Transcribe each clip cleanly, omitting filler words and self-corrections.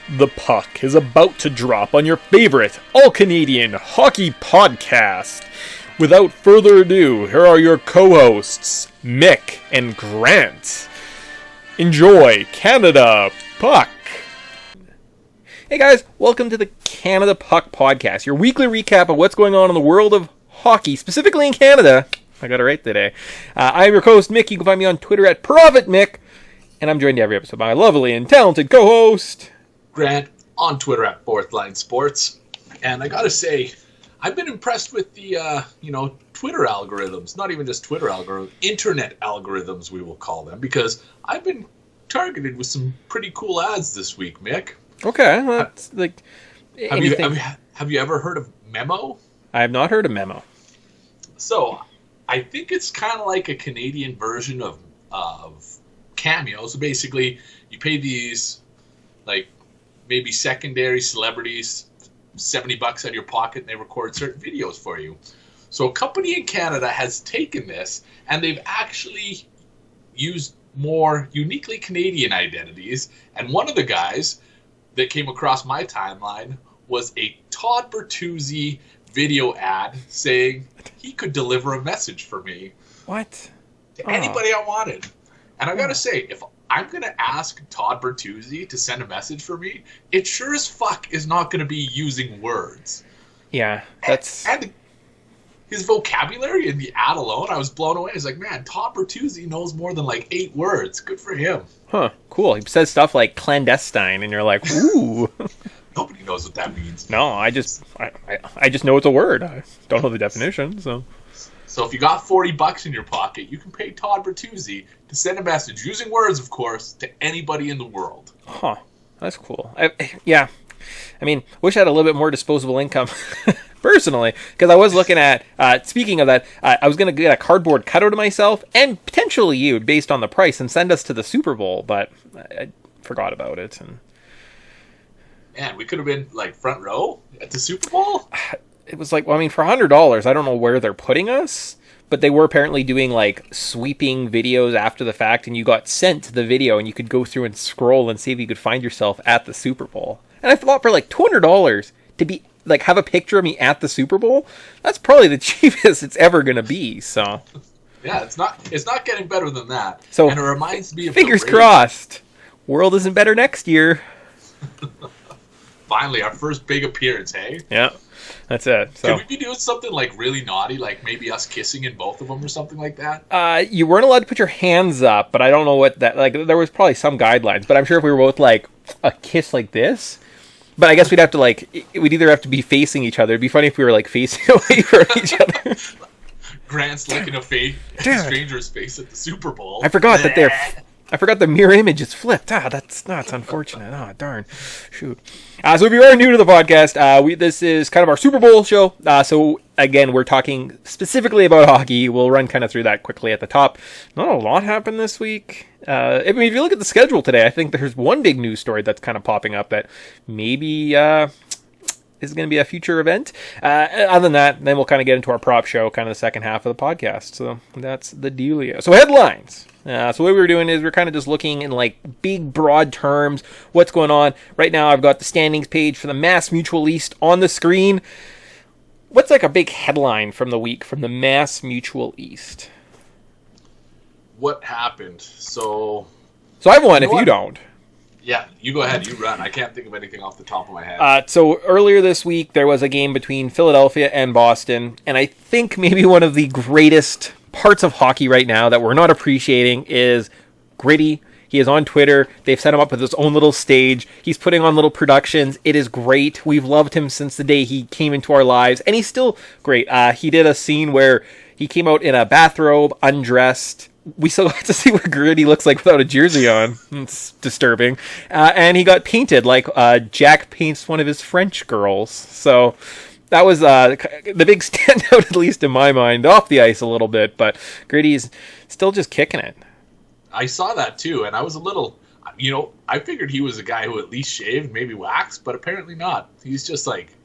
The puck is about to drop on your favorite all-Canadian hockey podcast. Without further ado, here are your co-hosts, Mick and Grant. Enjoy Canada Puck. Hey guys, welcome to the Canada Puck podcast, your weekly recap of what's going on in the world of hockey, specifically in Canada. I got it right today. I'm your co-host, Mick. You can find me on Twitter at ProfitMick, and I'm joined every episode by my lovely and talented co-host, Grant, on Twitter at Fourth Line Sports. And I gotta say, I've been impressed with the, Twitter algorithms. Not even just Twitter algorithms, internet algorithms, we will call them. Because I've been targeted with some pretty cool ads this week, Mick. Okay, that's like... Have you ever heard of Memo? I have not heard of Memo. So, I think it's kind of like a Canadian version of Cameo. So basically, you pay these, like, maybe secondary celebrities $70 out of your pocket, and they record certain videos for you. So a company in Canada has taken this, and they've actually used more uniquely Canadian identities. And one of the guys that came across my timeline was a Todd Bertuzzi video ad saying he could deliver a message for me. What? To anybody I wanted. And I gotta say, if I'm going to ask Todd Bertuzzi to send a message for me, it sure as fuck is not going to be using words. Yeah, that's... And his vocabulary in the ad alone, I was blown away. I was like, man, Todd Bertuzzi knows more than like 8 words. Good for him. Huh, cool. He says stuff like clandestine, and you're like, ooh. Nobody knows what that means. No, I just know it's a word. I don't know the definition, so... So if you got $40 in your pocket, you can pay Todd Bertuzzi to send a message, using words, of course, to anybody in the world. Huh. That's cool. Yeah. I mean, wish I had a little bit more disposable income, personally, because I was looking at, speaking of that, I was going to get a cardboard cutout of myself, and potentially you, based on the price, and send us to the Super Bowl, but I forgot about it. And man, we could have been, like, front row at the Super Bowl? It was like, well, I mean, for $100, I don't know where they're putting us, but they were apparently doing, like, sweeping videos after the fact, and you got sent the video, and you could go through and scroll and see if you could find yourself at the Super Bowl. And I thought for, like, $200 to be, like, have a picture of me at the Super Bowl, that's probably the cheapest it's ever going to be, so... Yeah, it's not getting better than that. So, and it reminds me of... Fingers crossed. World isn't better next year. Finally, our first big appearance, hey? Yeah. That's it. So. Could we be doing something like really naughty, like maybe us kissing in both of them or something like that? You weren't allowed to put your hands up, but I don't know what that, like, there was probably some guidelines, but I'm sure if we were both like a kiss like this, but I guess we'd have to we'd either have to be facing each other. It'd be funny if we were like facing away from each other. Grant's licking a stranger's face at the Super Bowl. I forgot the mirror image is flipped. That's unfortunate. Darn. Shoot. So if you are new to the podcast, this is kind of our Super Bowl show. So again, we're talking specifically about hockey. We'll run kind of through that quickly at the top. Not a lot happened this week. I mean, if you look at the schedule today, I think there's one big news story that's kind of popping up that maybe is going to be a future event. Other than that, then we'll kind of get into our prop show, kind of the second half of the podcast. So that's the dealio. So headlines. So what we're doing is we're kind of just looking in like big, broad terms, what's going on. Right now I've got the standings page for the Mass Mutual East on the screen. What's like a big headline from the week from the Mass Mutual East? What happened? So I have one if you don't. Yeah, you go ahead. You run. I can't think of anything off the top of my head. So earlier this week, there was a game between Philadelphia and Boston, and I think maybe one of the greatest parts of hockey right now that we're not appreciating is Gritty. He is on Twitter. They've set him up with his own little stage. He's putting on little productions. It is great. We've loved him since the day he came into our lives, and he's still great. He did a scene where he came out in a bathrobe, undressed. We still got to see what Gritty looks like without a jersey on. It's disturbing. And he got painted like Jack paints one of his French girls. So that was the big standout, at least in my mind, off the ice a little bit. But Gritty's still just kicking it. I saw that too, and I was a little, I figured he was a guy who at least shaved, maybe waxed, but apparently not. He's just like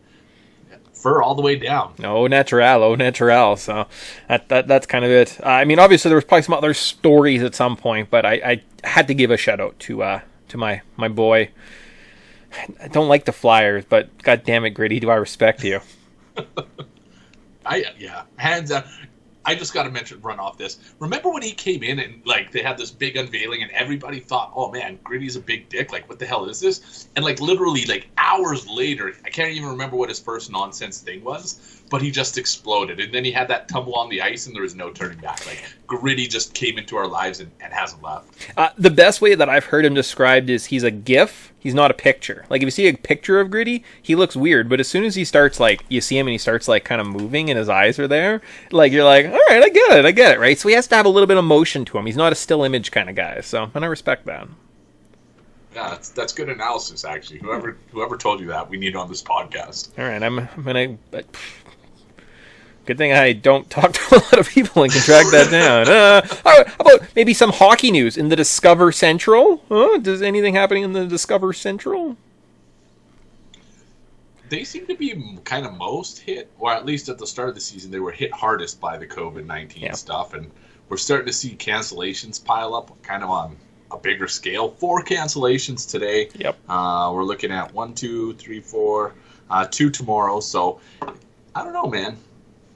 fur all the way down. Au natural. So that's kind of it. I mean, obviously there was probably some other stories at some point, but I had to give a shout out to my boy I don't like the Flyers, but God damn it, Gritty, do I respect you. Hands down. I just got to run off this. Remember when he came in and like they had this big unveiling and everybody thought, "Oh man, Gritty's a big dick. Like, what the hell is this?" And like literally, like hours later, I can't even remember what his first nonsense thing was, but he just exploded. And then he had that tumble on the ice, and there was no turning back. Like Gritty just came into our lives and hasn't left. The best way that I've heard him described is he's a GIF. He's not a picture. Like, if you see a picture of Gritty, he looks weird. But as soon as he starts, like, you see him and he starts, like, kind of moving and his eyes are there, like, you're like, all right, I get it, right? So he has to have a little bit of motion to him. He's not a still image kind of guy. So, and I respect that. Yeah, that's good analysis, actually. Whoever told you that, we need on this podcast. All right, I'm going to... Good thing I don't talk to a lot of people and can track that down. How about maybe some hockey news in the Discover Central? Does anything happening in the Discover Central? They seem to be kind of most hit, or at least at the start of the season, they were hit hardest by the COVID-19 stuff. And we're starting to see cancellations pile up kind of on a bigger scale. 4 cancellations today. Yep. We're looking at 1, 2, 3, 4, 2 tomorrow. So I don't know, man.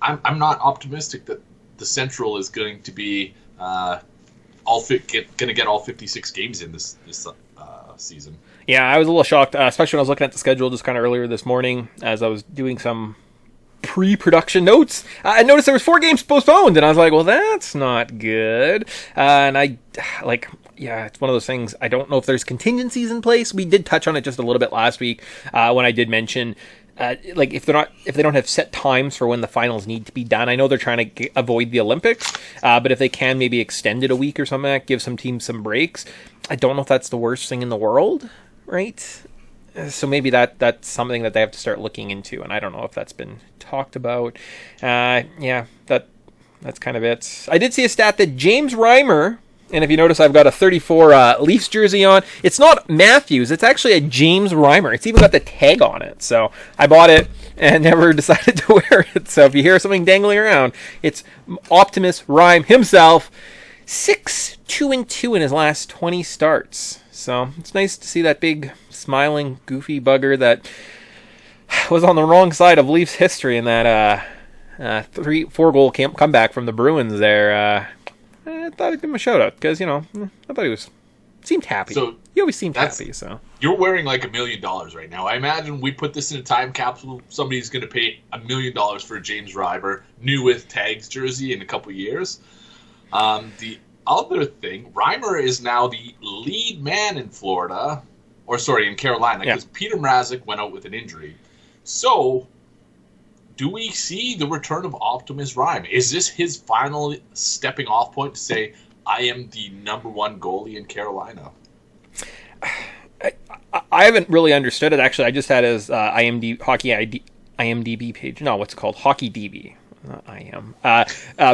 I'm not optimistic that the Central is going to be going to get all 56 games in this season. Yeah, I was a little shocked, especially when I was looking at the schedule just kind of earlier this morning as I was doing some pre-production notes. I noticed there was 4 games postponed, and I was like, well, that's not good. And it's one of those things. I don't know if there's contingencies in place. We did touch on it just a little bit last week when I did mention. If they don't have set times for when the finals need to be done. I know they're trying to avoid the Olympics, but if they can maybe extend it a week or something, give some teams some breaks. I don't know if that's the worst thing in the world, right? So maybe that's something that they have to start looking into, and I don't know if that's been talked about. That's kind of it. I did see a stat that James Reimer. And if you notice, I've got a 34 Leafs jersey on. It's not Matthews. It's actually a James Reimer. It's even got the tag on it. So I bought it and never decided to wear it. So if you hear something dangling around, it's Optimus Rhyme himself. 6-2-2 in his last 20 starts. So it's nice to see that big, smiling, goofy bugger that was on the wrong side of Leafs history in that 3-4 goal comeback from the Bruins there. I thought I'd give him a shout out because, I thought he seemed happy. So he always seemed happy. So you're wearing like $1 million right now. I imagine we put this in a time capsule. Somebody's going to pay $1 million for a James Reimer new with tags jersey in a couple years. The other thing, Reimer is now the lead man in Florida, in Carolina, because Peter Mrazek went out with an injury. So, do we see the return of Optimus Rhyme? Is this his final stepping off point to say, I am the number 1 goalie in Carolina? I haven't really understood it. Actually, I just had his IMDb page. No, what's it called? Hockey DB.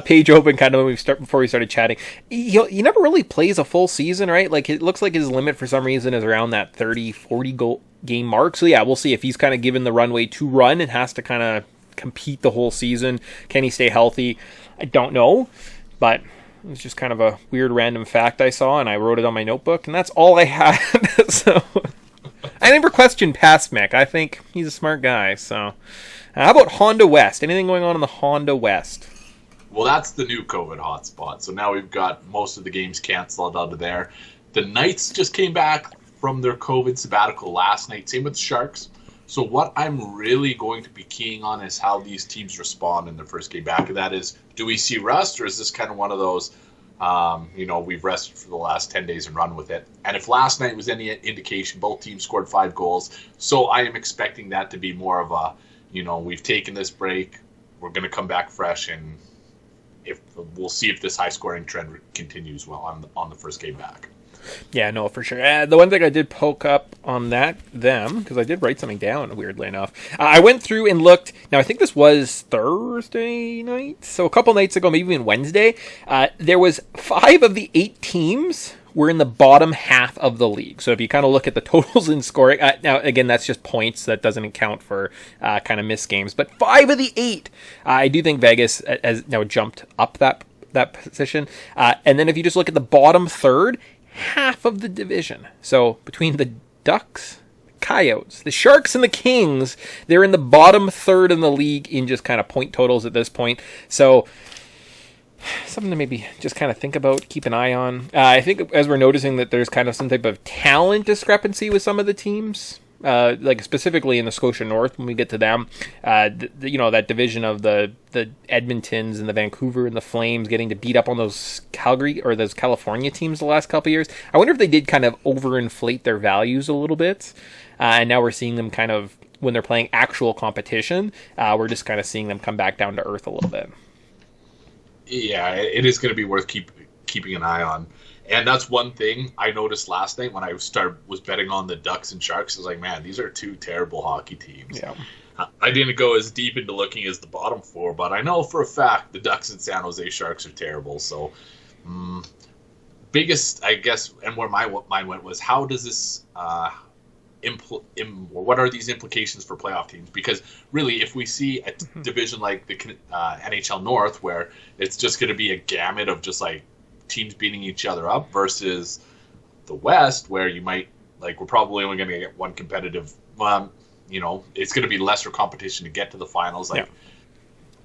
Page open kind of before we started chatting. He never really plays a full season, right? Like, it looks like his limit for some reason is around that 30-40 goal game mark. So yeah, we'll see if he's kind of given the runway to run and has to kind of compete the whole season. Can he stay healthy? I don't know, but it was just kind of a weird random fact I saw, and I wrote it on my notebook, and that's all I had. So I never questioned past Mick. I think he's a smart guy. So how about Honda West? Anything going on in the Honda West? Well, that's the new COVID hotspot. So now we've got most of the games canceled out of there. The Knights just came back from their COVID sabbatical last night. Same with the Sharks. So what I'm really going to be keying on is how these teams respond in their first game back. And that is, do we see rust, or is this kind of one of those, we've rested for the last 10 days and run with it? And if last night was any indication, both teams scored 5 goals. So I am expecting that to be more of a, we've taken this break, we're going to come back fresh, and we'll see if this high-scoring trend continues well on the first game back. Yeah, no, for sure. The one thing I did poke up on because I did write something down, weirdly enough. I went through and looked. Now, I think this was Thursday night, so a couple nights ago, maybe even Wednesday. There was 5 of the 8 teams were in the bottom half of the league. So if you kind of look at the totals in scoring, now, again, that's just points. That doesn't account for kind of missed games. But 5 of the 8, I do think Vegas has now jumped up that position. And then if you just look at the bottom third, half of the division. So between the Ducks, Coyotes. The Sharks and the Kings, they're in the bottom third in the league in just kind of point totals at this point. So something to maybe just kind of think about, keep an eye on. I think as we're noticing that there's kind of some type of talent discrepancy with some of the teams, like specifically in the Scotia North when we get to them, that division of the Edmontons and the Vancouver and the Flames getting to beat up on those Calgary or those California teams the last couple of years. I wonder if they did kind of overinflate their values a little bit, and now we're seeing them kind of, when they're playing actual competition, we're just kind of seeing them come back down to earth a little bit. Yeah, it is going to be worth keeping an eye on. And that's one thing I noticed last night when I was betting on the Ducks and Sharks. I was like, man, these are two terrible hockey teams. Yeah. I didn't go as deep into looking as the bottom four, but I know for a fact the Ducks and San Jose Sharks are terrible. So, biggest, I guess, and where my mind went was, how does this what are these implications for playoff teams? Because really, if we see a division like the NHL North, where it's just going to be a gamut of just like teams beating each other up, versus the West, where you might, like, we're probably only going to get one competitive, it's going to be lesser competition to get to the finals. Like,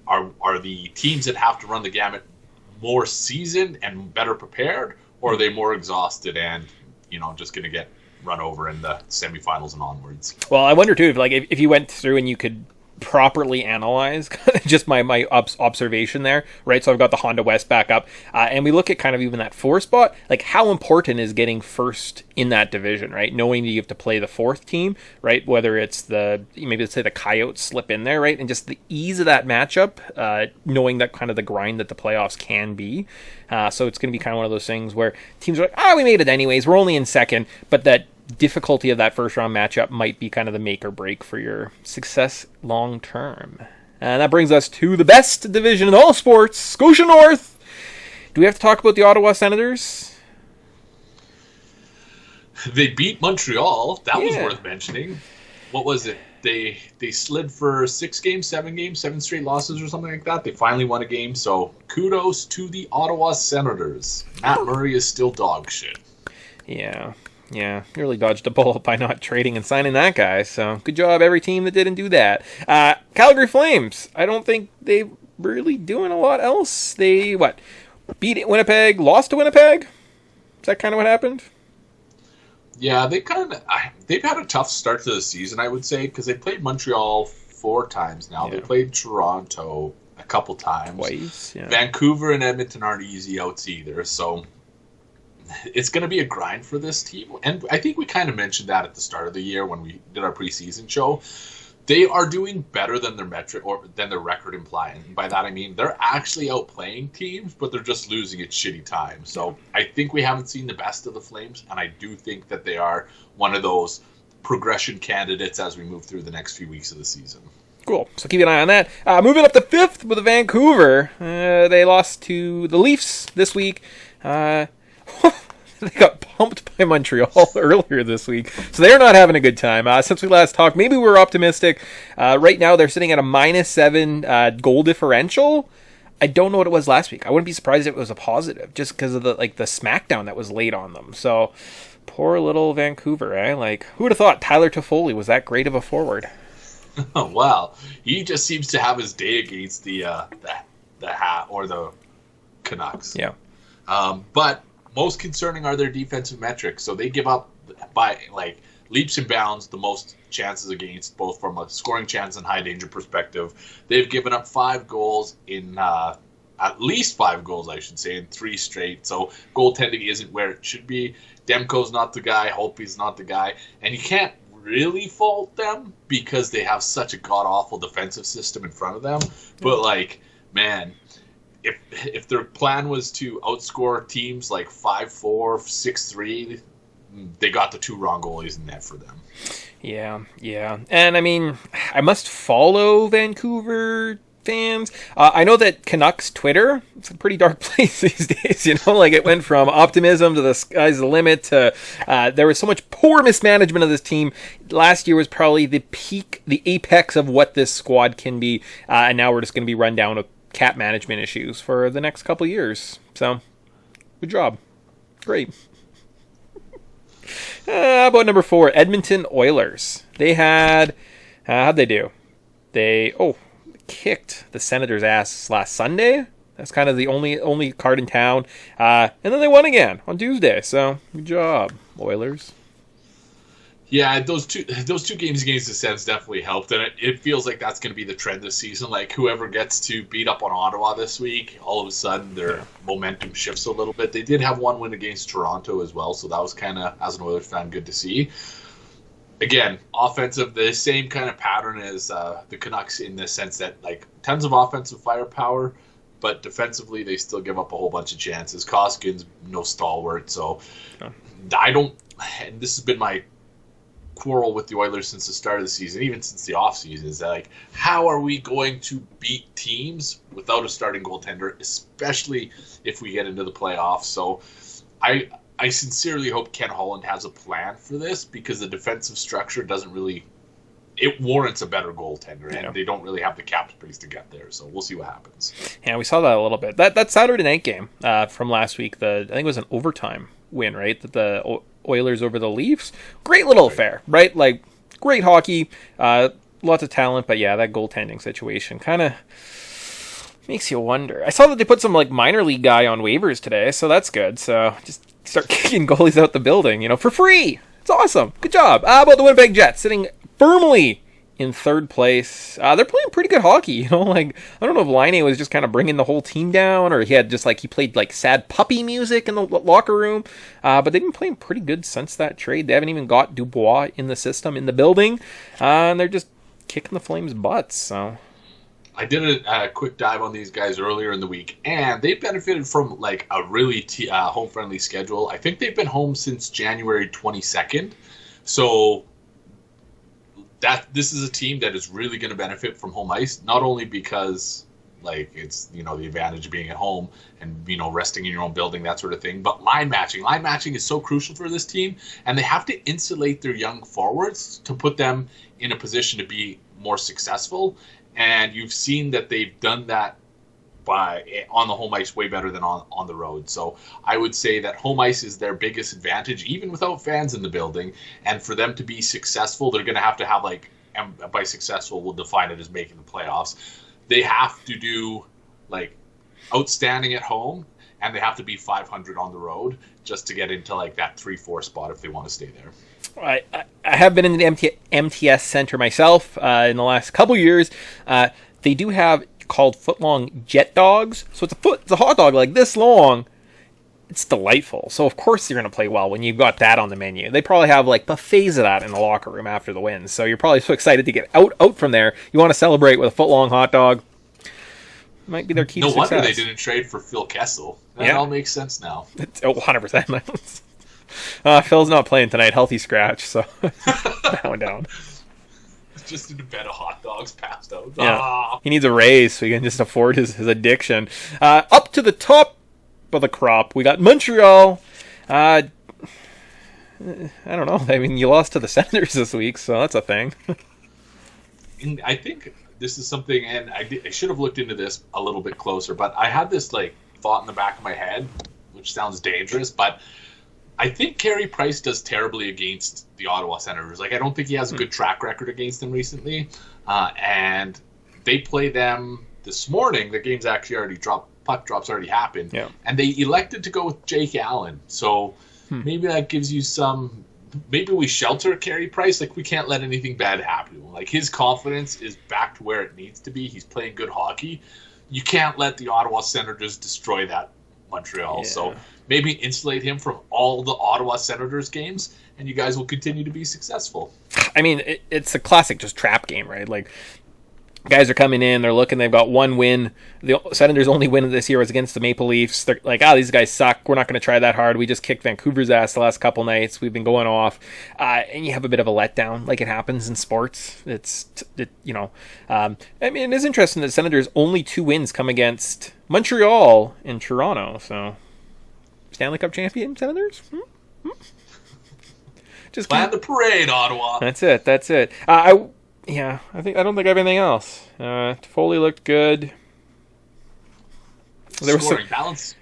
are the teams that have to run the gamut more seasoned and better prepared, or are they more exhausted and, just going to get run over in the semifinals and onwards? Well, I wonder too if you went through and you could properly analyze just my observation there, right? So I've got the Honda West back up, and we look at kind of even that 4 spot, like how important is getting first in that division, right? Knowing that you have to play the 4th team, right? Whether it's maybe let's say the Coyotes slip in there, right? And just the ease of that matchup, knowing that kind of the grind that the playoffs can be. So it's going to be kind of one of those things where teams are like, we made it anyways, we're only in second, but that difficulty of that first round matchup might be kind of the make or break for your success long term. And that brings us to the best division in all sports, Scotia North. Do we have to talk about the Ottawa Senators? They beat Montreal. That was worth mentioning. What was it? They slid for 7 straight losses or something like that. They finally won a game. So kudos to the Ottawa Senators. Matt Murray is still dog shit. Yeah, nearly dodged a bullet by not trading and signing that guy. So good job, every team that didn't do that. Calgary Flames, I don't think they really doing a lot else. They beat Winnipeg, lost to Winnipeg. Is that kind of what happened? Yeah, they've had a tough start to the season, I would say, because they played Montreal 4 times now. Yeah. They played Toronto a couple times. Twice. Yeah. Vancouver and Edmonton aren't easy outs either, so it's going to be a grind for this team. And I think we kind of mentioned that at the start of the year when we did our preseason show. They are doing better than their metric or than their record implying. And by that I mean they're actually outplaying teams, but they're just losing at shitty times. So I think we haven't seen the best of the Flames, and I do think that they are one of those progression candidates as we move through the next few weeks of the season. Cool. So keep an eye on that. Moving up to 5th with Vancouver. They lost to the Leafs this week. They got pumped by Montreal earlier this week, so they're not having a good time. Since we last talked, maybe we're optimistic. Right now, they're sitting at a -7 goal differential. I don't know what it was last week. I wouldn't be surprised if it was a positive, just because of the smackdown that was laid on them. So, poor little Vancouver, eh? Who would have thought Tyler Toffoli was that great of a forward? Oh, wow. He just seems to have his day against the Canucks. Yeah. But most concerning are their defensive metrics. So they give up by leaps and bounds the most chances against, both from a scoring chance and high danger perspective. They've given up 5 goals in at least 5 goals, I should say, in 3 straight. So goaltending isn't where it should be. Demko's not the guy. Holtby's not the guy. And you can't really fault them because they have such a god-awful defensive system in front of them. But, man, if their plan was to outscore teams 5-4, 6-3, they got the 2 wrong goalies in net for them. Yeah. And, I mean, I must follow Vancouver fans. I know that Canucks Twitter, it's a pretty dark place these days, it went from optimism to the sky's the limit to there was so much poor mismanagement of this team. Last year was probably the peak, the apex of what this squad can be, and now we're just going to be run down with cap management issues for the next couple of years. So, good job. Great. How about number 4, Edmonton Oilers? They had, how'd they do? They kicked the Senators' ass last Sunday. That's kind of the only card in town. And then they won again on Tuesday. So good job, Oilers. Yeah, those two games against the Sens definitely helped, and it feels like that's going to be the trend this season. Like whoever gets to beat up on Ottawa this week, all of a sudden their momentum shifts a little bit. They did have one win against Toronto as well, so that was kind of, as an Oilers fan, good to see. Again, offensive, the same kind of pattern as the Canucks in the sense that like tons of offensive firepower, but defensively they still give up a whole bunch of chances. Koskins, no stalwart, so I don't. And this has been my quarrel with the Oilers since the start of the season, even since the offseason, is that like, how are we going to beat teams without a starting goaltender, especially if we get into the playoffs? So I sincerely hope Ken Holland has a plan for this, because the defensive structure doesn't really, it warrants a better goaltender, and they don't really have the cap space to get there. So we'll see what happens. Yeah, we saw that a little bit. That Saturday night game from last week, I think it was an overtime win, right? That the Oilers over the Leafs. Great little affair, right? Like, great hockey, lots of talent, but yeah, that goaltending situation kind of makes you wonder. I saw that they put some like minor league guy on waivers today, so that's good. So just start kicking goalies out the building, for free. It's awesome. Good job. How about the Winnipeg Jets sitting firmly in third place? They're playing pretty good hockey, like, I don't know if Laine was just kind of bringing the whole team down, or he played like sad puppy music in the locker room, but they've been playing pretty good since that trade. They haven't even got Dubois in the system, in the building, and they're just kicking the Flames' butts, so... I did a quick dive on these guys earlier in the week, and they benefited from like a really home-friendly schedule. I think they've been home since January 22nd, so this is a team that is really going to benefit from home ice, not only because like it's the advantage of being at home and resting in your own building, that sort of thing, but line matching is so crucial for this team, and they have to insulate their young forwards to put them in a position to be more successful. And you've seen that they've done that on the home ice way better than on the road. So I would say that home ice is their biggest advantage, even without fans in the building. And for them to be successful, they're going to have and by successful, we'll define it as making the playoffs. They have to do like outstanding at home, and they have to be 500 on the road just to get into like that 3-4 spot if they want to stay there. I have been in the MTS Center myself in the last couple years. They do have called foot-long jet dogs. So it's a hot dog like this long. It's delightful. So of course you're going to play well when you've got that on the menu. They probably have like buffets of that in the locker room after the win. So you're probably so excited to get out from there. You want to celebrate with a foot-long hot dog. Might be their key to success. No wonder they didn't trade for Phil Kessel. That all makes sense now. 100%. Phil's not playing tonight, healthy scratch, so down. Just in a bed of hot dogs, passed out. Yeah. He needs a raise so he can just afford his addiction. Up to the top of the crop, we got Montreal. I don't know. I mean, you lost to the Senators this week, so that's a thing. And I think this is something, and I should have looked into this a little bit closer, but I had this like thought in the back of my head, which sounds dangerous, but I think Carey Price does terribly against the Ottawa Senators. Like, I don't think he has a good track record against them recently. And they play them this morning. The game's actually already dropped. Puck drops already happened. Yeah. And they elected to go with Jake Allen. So maybe that gives you some... Maybe we shelter Carey Price. Like, we can't let anything bad happen. Like, his confidence is back to where it needs to be. He's playing good hockey. You can't let the Ottawa Senators destroy that Montreal. Yeah. So maybe insulate him from all the Ottawa Senators games, and you guys will continue to be successful. I mean, it's a classic just trap game, right? Like, guys are coming in, they're looking, they've got one win. The Senators' only win this year was against the Maple Leafs. They're like, these guys suck. We're not going to try that hard. We just kicked Vancouver's ass the last couple nights. We've been going off. And you have a bit of a letdown, like it happens in sports. I mean, it is interesting that the Senators' only 2 wins come against Montreal and Toronto. So, Stanley Cup champion Senators? Just plan the parade, Ottawa. That's it. I don't think I have anything else. Toffoli looked good. There was scoring, balance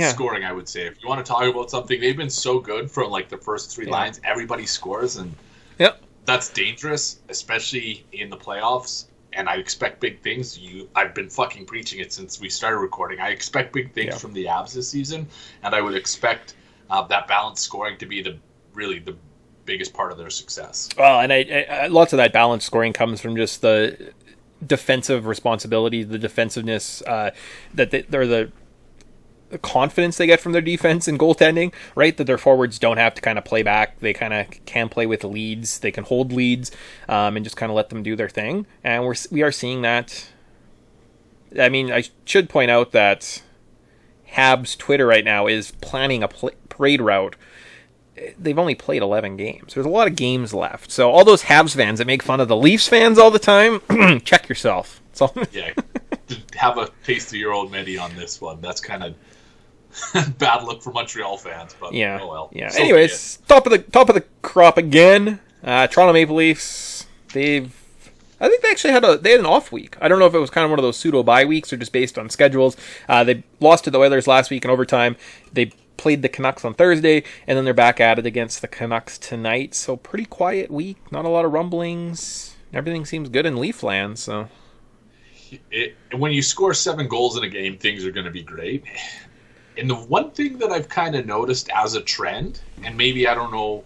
scoring, I would say. If you want to talk about something, they've been so good from like the first three lines. Everybody scores, and that's dangerous, especially in the playoffs. And I expect big things. I've been fucking preaching it since we started recording. I expect big things from the Avs this season, and I would expect that balanced scoring to be the biggest part of their success. Well, and I lots of that balanced scoring comes from just the defensive responsibility, the defensiveness the confidence they get from their defense and goaltending, right? That their forwards don't have to kind of play back. They kind of can play with leads. They can hold leads and just kind of let them do their thing. And we are seeing that. I mean, I should point out that Habs Twitter right now is planning a parade route. They've only played 11 games. There's a lot of games left. So all those Habs fans that make fun of the Leafs fans all the time, check yourself. Yeah, have a taste of your old Medi on this one. That's kind of bad look for Montreal fans, but oh well. Yeah. So anyways, top of the crop again. Toronto Maple Leafs. I think they actually had an off week. I don't know if it was kind of one of those pseudo bye weeks or just based on schedules. They lost to the Oilers last week in overtime. They played the Canucks on Thursday, and then they're back at it against the Canucks tonight. So pretty quiet week. Not a lot of rumblings. Everything seems good in Leaf land. So when you score 7 goals in a game, things are going to be great. And the one thing that I've kind of noticed as a trend, and maybe I don't know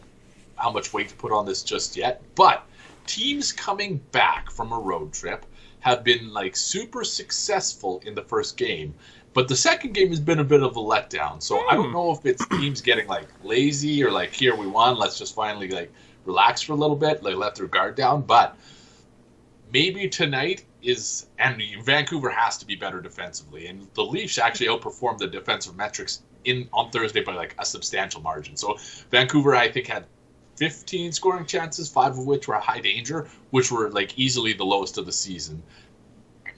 how much weight to put on this just yet, but teams coming back from a road trip have been like super successful in the first game, but the second game has been a bit of a letdown. So I don't know if it's teams getting like lazy or like, here we won, let's just finally like relax for a little bit, like let their guard down. But maybe tonight and Vancouver has to be better defensively, and the Leafs actually outperformed the defensive metrics on Thursday by like a substantial margin. So Vancouver, I think, had 15 scoring chances, 5 of which were high danger, which were like easily the lowest of the season.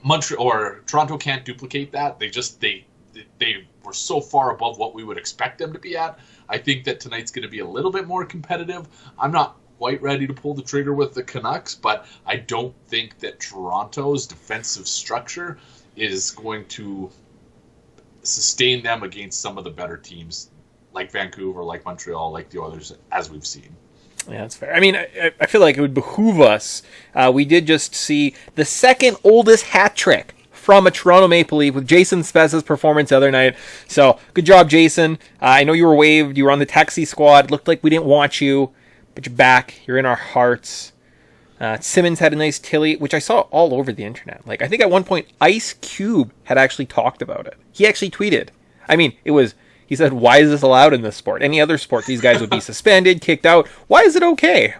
Toronto can't duplicate that. They were so far above what we would expect them to be at. I think that tonight's going to be a little bit more competitive. I'm not quite ready to pull the trigger with the Canucks, but I don't think that Toronto's defensive structure is going to sustain them against some of the better teams like Vancouver, like Montreal, like the Oilers, as we've seen. Yeah, that's fair. I mean, I feel like it would behoove us. We did just see the second oldest hat trick from a Toronto Maple Leaf with Jason Spezza's performance the other night. So, good job, Jason. I know you were waived. You were on the taxi squad. It looked like we didn't want you, but you're back. You're in our hearts. Simmons had a nice Tilly, which I saw all over the internet. Like, I think at one point, Ice Cube had actually talked about it. He actually tweeted. I mean, he said, why is this allowed in this sport? Any other sport, these guys would be suspended, kicked out. Why is it okay?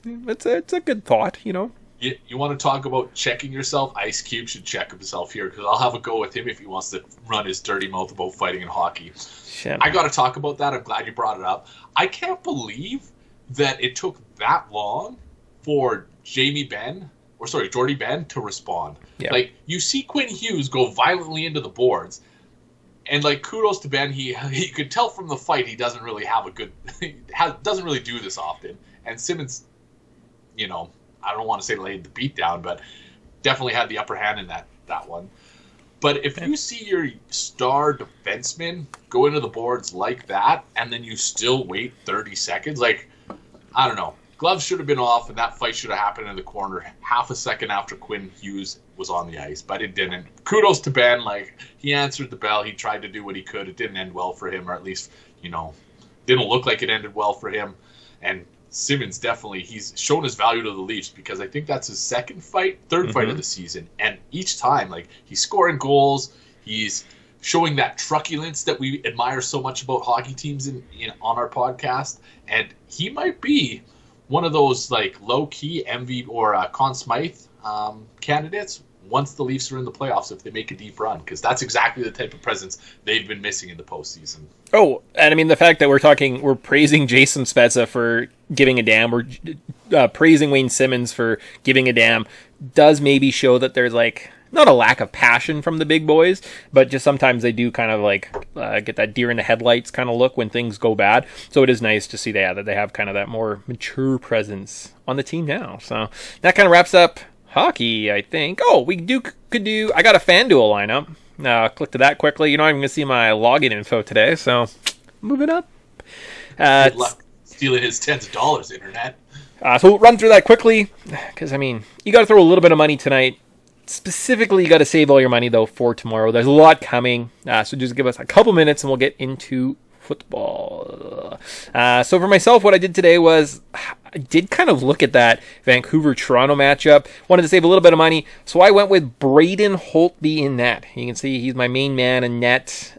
It's a good thought, you know? You want to talk about checking yourself? Ice Cube should check himself here, because I'll have a go with him if he wants to run his dirty mouth about fighting in hockey. Shit. I got to talk about that. I'm glad you brought it up. I can't believe that it took that long for Jordy Ben to respond. Yeah. Like, you see Quinn Hughes go violently into the boards, and like, kudos to Ben. He could tell from the fight he doesn't really have doesn't really do this often. And Simmons, you know, I don't want to say laid the beat down, but definitely had the upper hand in that one. But if you see your star defenseman go into the boards like that, and then you still wait 30 seconds, like, I don't know. Gloves should have been off, and that fight should have happened in the corner half a second after Quinn Hughes was on the ice, but it didn't. Kudos to Ben. Like, he answered the bell. He tried to do what he could. It didn't end well for him, or at least, you know, didn't look like it ended well for him. And Simmons, definitely, he's shown his value to the Leafs, because I think that's his third fight of the season. And each time, like, he's scoring goals. He's showing that truculence that we admire so much about hockey teams on our podcast. And he might be one of those like low-key MVP or Conn Smythe candidates once the Leafs are in the playoffs, if they make a deep run, because that's exactly the type of presence they've been missing in the postseason. Oh, and I mean, the fact that we're praising Jason Spezza for giving a damn, we're praising Wayne Simmons for giving a damn, does maybe show that there's like not a lack of passion from the big boys, but just sometimes they do kind of like get that deer in the headlights kind of look when things go bad. So it is nice to see that they have kind of that more mature presence on the team now. So that kind of wraps up hockey, I think. Oh, I got a FanDuel lineup. Click to that quickly. You're not even going to see my login info today, so moving up. Good luck stealing his tens of dollars, internet. So we'll run through that quickly, because, I mean, you got to throw a little bit of money tonight. Specifically, you got to save all your money, though, for tomorrow. There's a lot coming, so just give us a couple minutes and we'll get into football. So for myself, what I did today was I did kind of look at that Vancouver-Toronto matchup. Wanted to save a little bit of money, so I went with Braden Holtby in net. You can see he's my main man in net.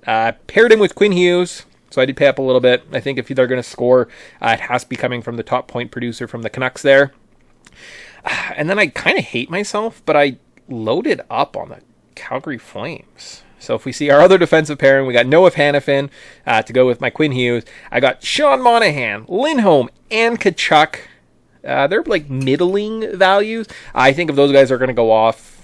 Paired him with Quinn Hughes. So I did pay up a little bit. I think if they're going to score, it has to be coming from the top point producer from the Canucks there. And then I kind of hate myself, but I loaded up on the Calgary Flames. So if we see our other defensive pairing, we got Noah Hannafin to go with my Quinn Hughes. I got Sean Monahan, Lindholm, and Tkachuk. They're like middling values. I think if those guys are going to go off,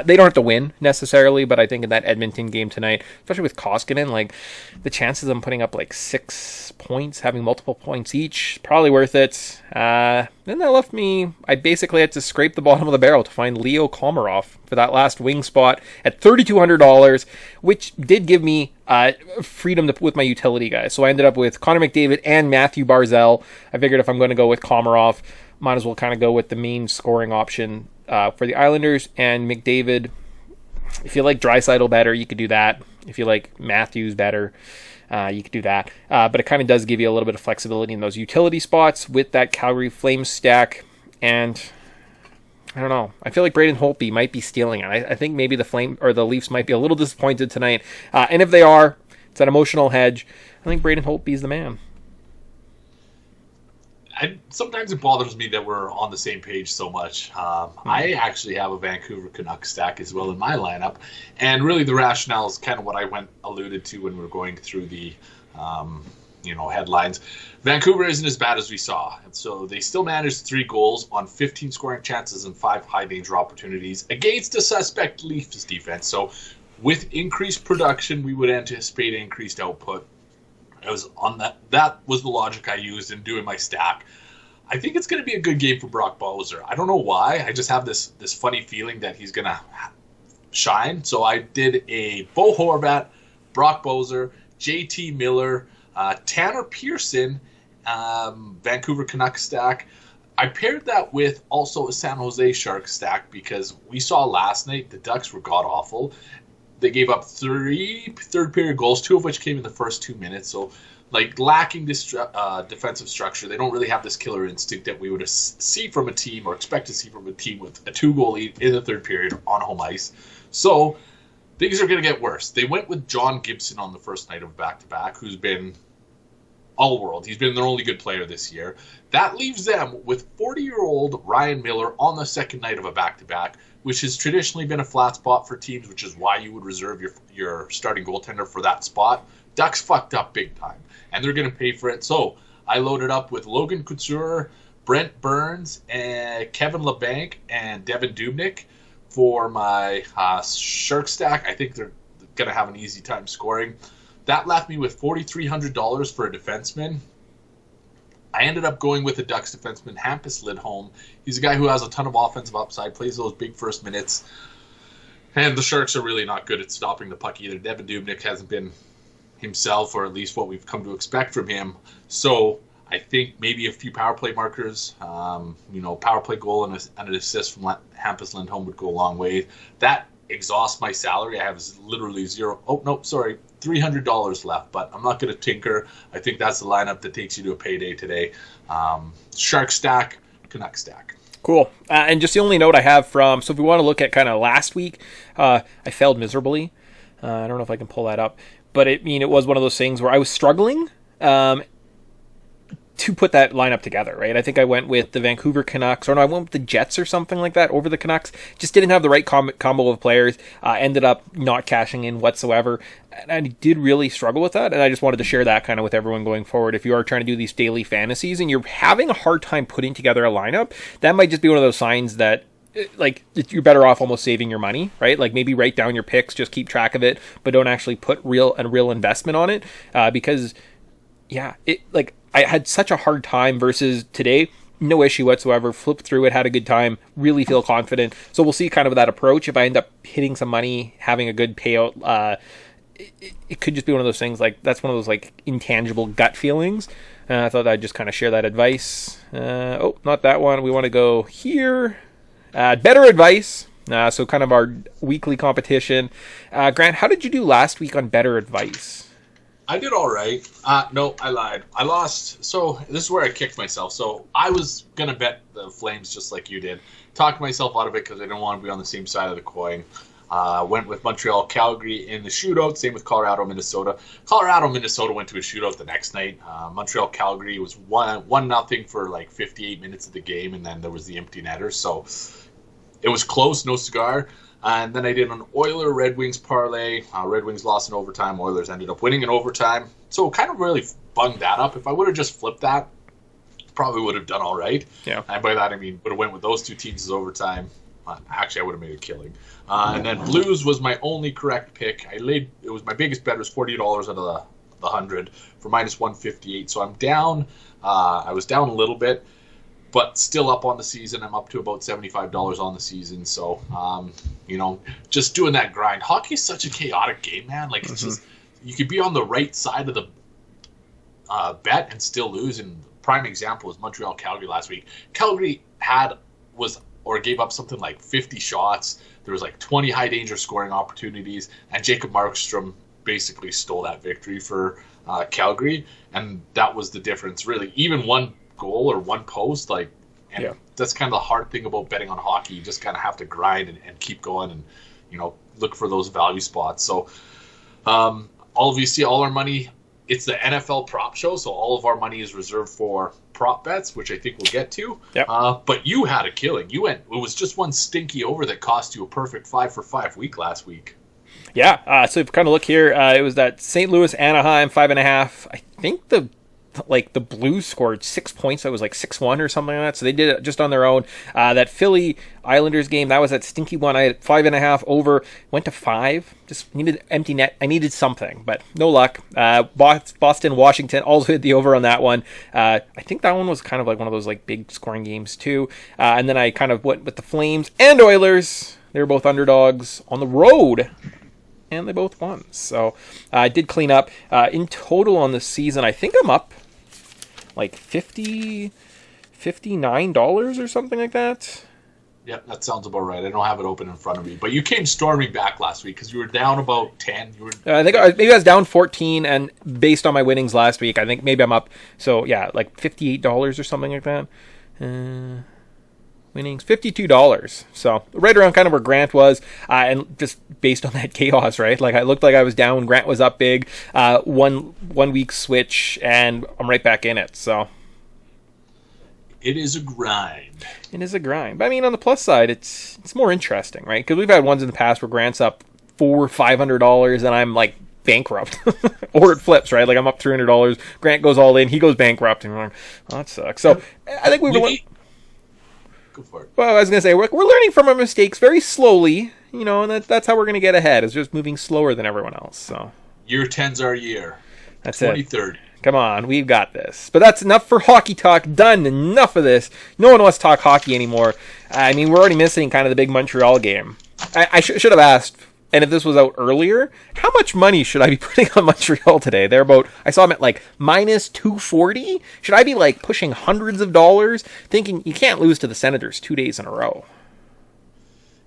they don't have to win necessarily, but I think in that Edmonton game tonight, especially with Koskinen, like the chances of them putting up like 6 points, having multiple points each, probably worth it. Then that left me, I basically had to scrape the bottom of the barrel to find Leo Komarov for that last wing spot at $3,200, which did give me freedom with my utility guys. So I ended up with Connor McDavid and Matthew Barzal. I figured if I'm going to go with Komarov, might as well kind of go with the main scoring option for the Islanders. And McDavid, if you like Draisaitl better, you could do that. If you like Matthews better, you could do that. But it kind of does give you a little bit of flexibility in those utility spots with that Calgary Flames stack. And I don't know. I feel like Braden Holtby might be stealing it. I think maybe the Leafs might be a little disappointed tonight. And if they are, it's an emotional hedge. I think Braden Holtby is the man. Sometimes it bothers me that we're on the same page so much. I actually have a Vancouver Canucks stack as well in my lineup, and really the rationale is kind of what I alluded to when we were going through the headlines. Vancouver isn't as bad as we saw, and so they still managed 3 goals on 15 scoring chances and 5 high danger opportunities against a suspect Leafs defense. So with increased production, we would anticipate increased output. I was on that. That was the logic I used in doing my stack. I think it's going to be a good game for Brock Boeser. I don't know why. I just have this funny feeling that he's going to shine. So I did a Bo Horvat, Brock Boeser, JT Miller, Tanner Pearson, Vancouver Canucks stack. I paired that with also a San Jose Sharks stack because we saw last night the Ducks were god-awful. They gave up 3 third-period goals, 2 of which came in the first 2 minutes. So, lacking this defensive structure, they don't really have this killer instinct that we would see from a team or expect to see from a team with a 2-goal lead in the third period on home ice. So, things are going to get worse. They went with John Gibson on the first night of back-to-back, who's been all-world. He's been their only good player this year. That leaves them with 40-year-old Ryan Miller on the second night of a back-to-back, which has traditionally been a flat spot for teams, which is why you would reserve your starting goaltender for that spot. Ducks fucked up big time, and they're going to pay for it. So I loaded up with Logan Couture, Brent Burns, and Kevin LeBanc, and Devin Dubnyk for my Shark stack. I think they're going to have an easy time scoring. That left me with $4,300 for a defenseman. I ended up going with the Ducks defenseman, Hampus Lindholm. He's a guy who has a ton of offensive upside, plays those big first minutes. And the Sharks are really not good at stopping the puck either. Devin Dubnyk hasn't been himself, or at least what we've come to expect from him. So I think maybe a few power play markers, power play goal and an assist from Hampus Lindholm would go a long way. That exhausts my salary. I have literally $300 left, but I'm not going to tinker. I think that's the lineup that takes you to a payday today. Shark stack, Canuck stack. Cool. And just the only note I have so if we want to look at kind of last week, I failed miserably. I don't know if I can pull that up, but it was one of those things where I was struggling to put that lineup together, right? I think I went with the Vancouver Canucks, or no, I went with the Jets or something like that over the Canucks. Just didn't have the right combo of players. Ended up not cashing in whatsoever. And I did really struggle with that, and I just wanted to share that kind of with everyone going forward. If you are trying to do these daily fantasies and you're having a hard time putting together a lineup, that might just be one of those signs that you're better off almost saving your money, right? Maybe write down your picks, just keep track of it, but don't actually put real investment on it, because I had such a hard time versus today. no issue whatsoever. Flipped through it, had a good time, really feel confident. So we'll see kind of that approach. If I end up hitting some money, having a good payout, it could just be one of those things, like that's one of those like intangible gut feelings. I thought I'd just kind of share that advice. Oh, not that one. We want to go here. Bettor Advice. So kind of our weekly competition. Grant, how did you do last week on Bettor Advice? I did all right. No, I lied. I lost. So this is where I kicked myself. So I was going to bet the Flames just like you did. Talked myself out of it because I didn't want to be on the same side of the coin. Went with Montreal, Calgary in the shootout. Same with Colorado, Minnesota. Colorado, Minnesota went to a shootout the next night. Montreal, Calgary was 1-0 for like 58 minutes of the game, and then there was the empty netter. So it was close, no cigar. And then I did an Oiler Red Wings parlay. Red Wings lost in overtime. Oilers ended up winning in overtime. So kind of really bunged that up. If I would have just flipped that, probably would have done all right. Yeah. And by that I mean would have went with those two teams as overtime. Actually, I would have made a killing. And then Blues was my only correct pick. It was my biggest bet. It was $40 out of the 100 for minus 158. So I'm down. I was down a little bit, but still up on the season. I'm up to about $75 on the season. So, just doing that grind. Hockey is such a chaotic game, man. Like, it's just, you could be on the right side of the bet and still lose. And prime example was Montreal Calgary last week. Calgary gave up something like 50 shots. There was like 20 high danger scoring opportunities, and Jacob Markstrom basically stole that victory for Calgary, and that was the difference, really. Even one goal or one post, that's kind of the hard thing about betting on hockey. You just kind of have to grind and keep going and, look for those value spots. So all of you see all our money. It's the NFL prop show, so all of our money is reserved for prop bets, which I think we'll get to. Yep. But you had a killing. It was just one stinky over that cost you a perfect 5-for-5 week last week. Yeah. So if you kind of look here, it was that St. Louis Anaheim 5.5. I think the Blues scored 6 points. That was like 6-1 or something like that. So they did it just on their own. That Philly Islanders game, that was that stinky one. I had 5.5 over, went to 5. Just needed empty net. I needed something, but no luck. Boston, Washington, also hit the over on that one. I think that one was kind of like one of those like big scoring games too. And then I kind of went with the Flames and Oilers. They were both underdogs on the road, and they both won. So I did clean up. In total on the season, I think I'm up like $59 or something like that. Yep, that sounds about right. I don't have it open in front of me. But you came storming back last week because you were down about 10. I think maybe I was down 14, and based on my winnings last week, I think maybe I'm up. So, yeah, like $58 or something like that. Winnings, $52. So, right around kind of where Grant was, and just based on that chaos, right? Like, I looked like I was down. Grant was up big. One week switch, and I'm right back in it. So, it is a grind. It is a grind. But I mean, on the plus side, it's more interesting, right? Because we've had ones in the past where Grant's up $500 and I'm like bankrupt. Or it flips, right? Like I'm up $300. Grant goes all in. He goes bankrupt. And we're like, oh, that sucks. So I think Go for it. Well, I was going to say, we're learning from our mistakes very slowly, and that's how we're going to get ahead. It's just moving slower than everyone else. So Year 10's our year. That's 2030. it. Come on, we've got this. But that's enough for hockey talk. Done. Enough of this. No one wants to talk hockey anymore. I mean, we're already missing kind of the big Montreal game. I should have asked, and if this was out earlier, how much money should I be putting on Montreal today? I saw them at like minus 240. Should I be like pushing hundreds of dollars, thinking you can't lose to the Senators 2 days in a row?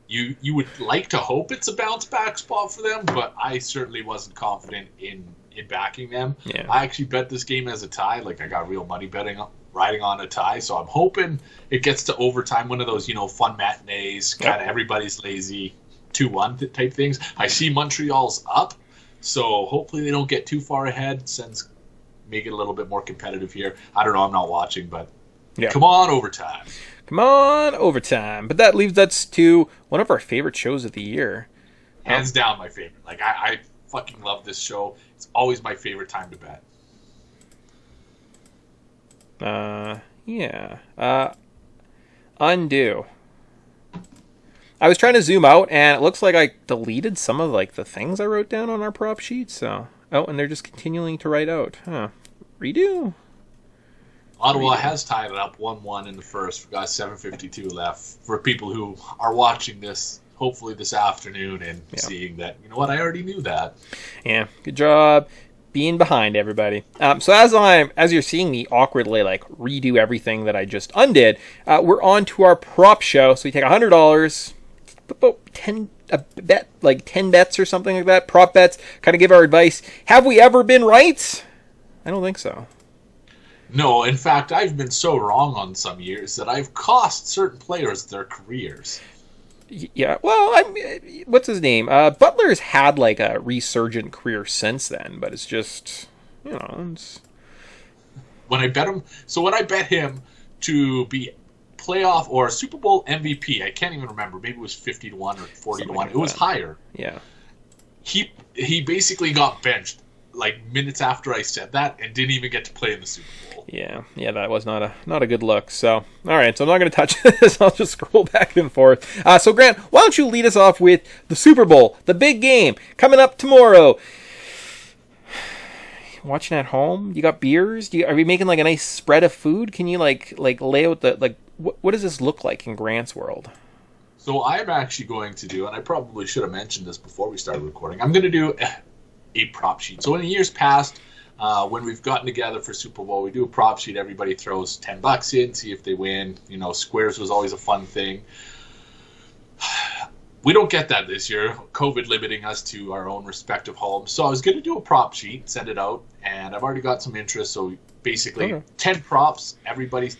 You would like to hope it's a bounce back spot for them, but I certainly wasn't confident in backing them. Yeah. I actually bet this game as a tie. Like I got real money riding on a tie, so I'm hoping it gets to overtime, one of those fun matinees, kind of everybody's lazy 2-1 type things. I see Montreal's up, so hopefully they don't get too far ahead. Make it a little bit more competitive here. I don't know. I'm not watching, but come on overtime. Come on overtime. But that leads us to one of our favorite shows of the year. Hands down my favorite. Like I fucking love this show. It's always my favorite time to bet. Undo. I was trying to zoom out, and it looks like I deleted some of like the things I wrote down on our prop sheet. So, and they're just continuing to write out. Redo. Ottawa has tied it up 1-1 in the first. We've got 7:52 left for people who are watching this, hopefully this afternoon, and seeing that, you know what, I already knew that. Yeah, good job being behind, everybody. So as you're seeing me awkwardly like redo everything that I just undid, we're on to our prop show. So we take $100, about 10 bets or something like that, prop bets, kind of give our advice. Have we ever been right? I don't think so. No, in fact, I've been so wrong on some years that I've cost certain players their careers. Yeah, well, what's his name? Butler's had like a resurgent career since then, but it's just, you know, when I bet him to be playoff or Super Bowl MVP, I can't even remember. Maybe it was 50 to 1 or 40 to 1. It was higher. Yeah. He basically got benched like minutes after I said that and didn't even get to play in the Super Bowl. Yeah, that was not a good look. So, all right, so I'm not going to touch this. I'll just scroll back and forth. So, Grant, why don't you lead us off with the Super Bowl, the big game coming up tomorrow? Watching at home? You got beers? Are we making like a nice spread of food? Can you like lay out the what does this look like in Grant's world? So I'm actually going to do, and I probably should have mentioned this before we started recording, I'm going to do a prop sheet. So in the years past, when we've gotten together for Super Bowl, we do a prop sheet. Everybody throws $10 in, see if they win. You know, squares was always a fun thing. We don't get that this year, COVID limiting us to our own respective homes. So I was going to do a prop sheet, send it out, and I've already got some interest. So basically, 10 props, everybody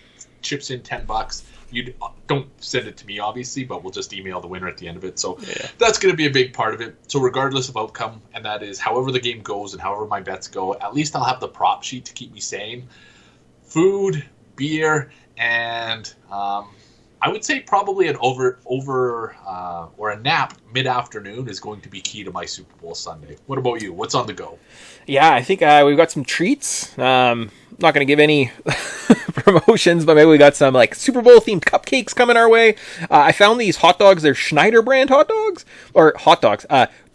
chips in $10. You don't send it to me, obviously, but we'll just email the winner at the end of it. So that's going to be a big part of it. So regardless of outcome, and that is however the game goes and however my bets go, at least I'll have the prop sheet to keep me sane. Food, beer, and I would say probably an over or a nap mid-afternoon is going to be key to my Super Bowl Sunday. What about you? What's on the go? Yeah, I think we've got some treats. Not going to give any promotions, but maybe we got some like Super Bowl themed cupcakes coming our way. I found these hot dogs. They're Schneider brand hot dogs,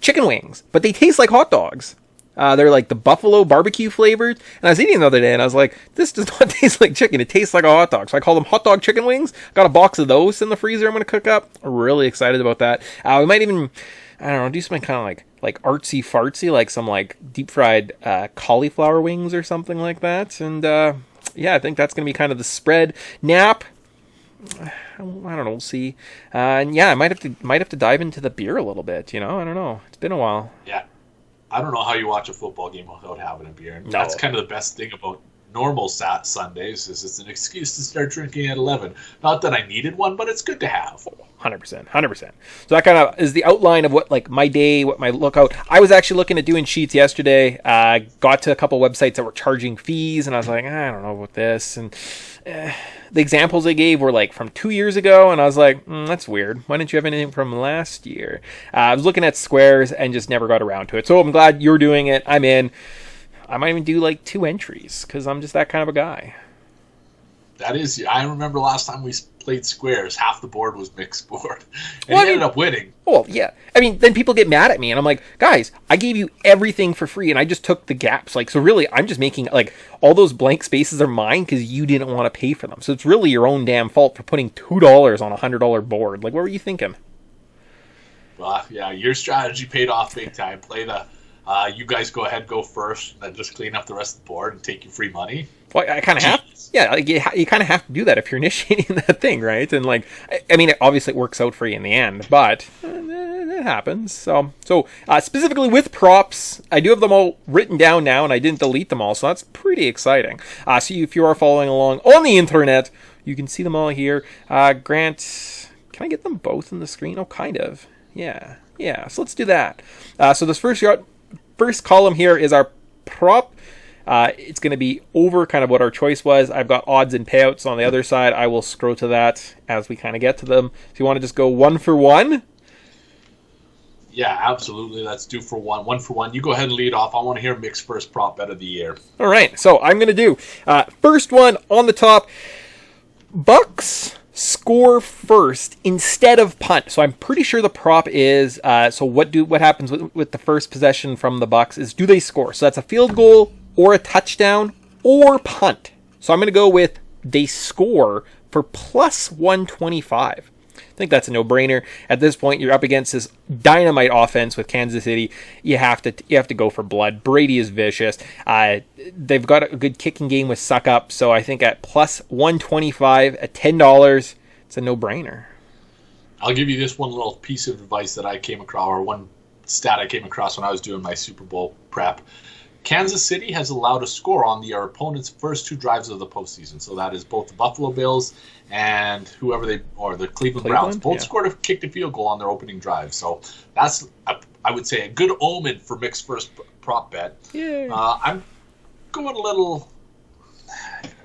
chicken wings, but they taste like hot dogs. They're like the buffalo barbecue flavored. And I was eating the other day and I was like, this does not taste like chicken. It tastes like a hot dog. So I call them hot dog chicken wings. Got a box of those in the freezer I'm going to cook up. I'm really excited about that. We might even, I don't know, do something kind of like artsy fartsy, like some like deep fried cauliflower wings or something like that. And I think that's going to be kind of the spread. Nap. I don't know. We'll see. And I might have to dive into the beer a little bit. You know, I don't know. It's been a while. Yeah. I don't know how you watch a football game without having a beer. No. That's kind of the best thing about normal Sundays is it's an excuse to start drinking at 11. Not that I needed one, but it's good to have. 100%. So that kind of is the outline of what like my day, what my lookout. I was actually looking at doing sheets yesterday. Got to a couple websites that were charging fees, and I was like, I don't know about this. And the examples they gave were like from 2 years ago, and I was like, that's weird. Why didn't you have anything from last year? I was looking at squares and just never got around to it. So I'm glad you're doing it. I'm in. I might even do like 2 entries because I'm just that kind of a guy. That is, I remember last time we played squares, half the board was mixed board. And he ended up winning. Well, yeah. I mean, then people get mad at me, and I'm like, guys, I gave you everything for free, and I just took the gaps. Like, so really, I'm just making, like, all those blank spaces are mine because you didn't want to pay for them. So it's really your own damn fault for putting $2 on a $100 board. Like, what were you thinking? Well, yeah, your strategy paid off big time. Play the, you guys go ahead, go first, and then just clean up the rest of the board and take your free money. Well, I kind of have. Yeah, like you kind of have to do that if you're initiating that thing, right? And like, I mean, obviously it works out for you in the end, but it happens. So specifically with props, I do have them all written down now, and I didn't delete them all, so that's pretty exciting. So if you are following along on the internet, you can see them all here. Grant, can I get them both in the screen? Oh, kind of. Yeah. So let's do that. So this first column here is our prop. It's going to be over kind of what our choice was. I've got odds and payouts on the other side. I will scroll to that as we kind of get to them. So you want to just go 1 for 1? Yeah, absolutely. Let's do for one. 1 for 1. You go ahead and lead off. I want to hear Mick's first prop bet of the year. All right. So I'm going to do first one on the top. Bucks score first instead of punt. So I'm pretty sure the prop is so what happens with the first possession from the Bucks is do they score? So that's a field goal or a touchdown or punt. So I'm going to go with they score for plus 125. I think that's a no-brainer. At this point, you're up against this dynamite offense with Kansas City. You have to go for blood. Brady is vicious. They've got a good kicking game with Suck Up, so I think at plus 125 at $10, it's a no-brainer. I'll give you this one little piece of advice that I came across, or one stat I came across when I was doing my Super Bowl prep. Kansas City has allowed a score on their opponent's first 2 drives of the postseason. So that is both the Buffalo Bills and the Cleveland Browns. Both scored a kicked a field goal on their opening drive. So that's, I would say, a good omen for Mick's first prop bet. Yeah. I'm going a little,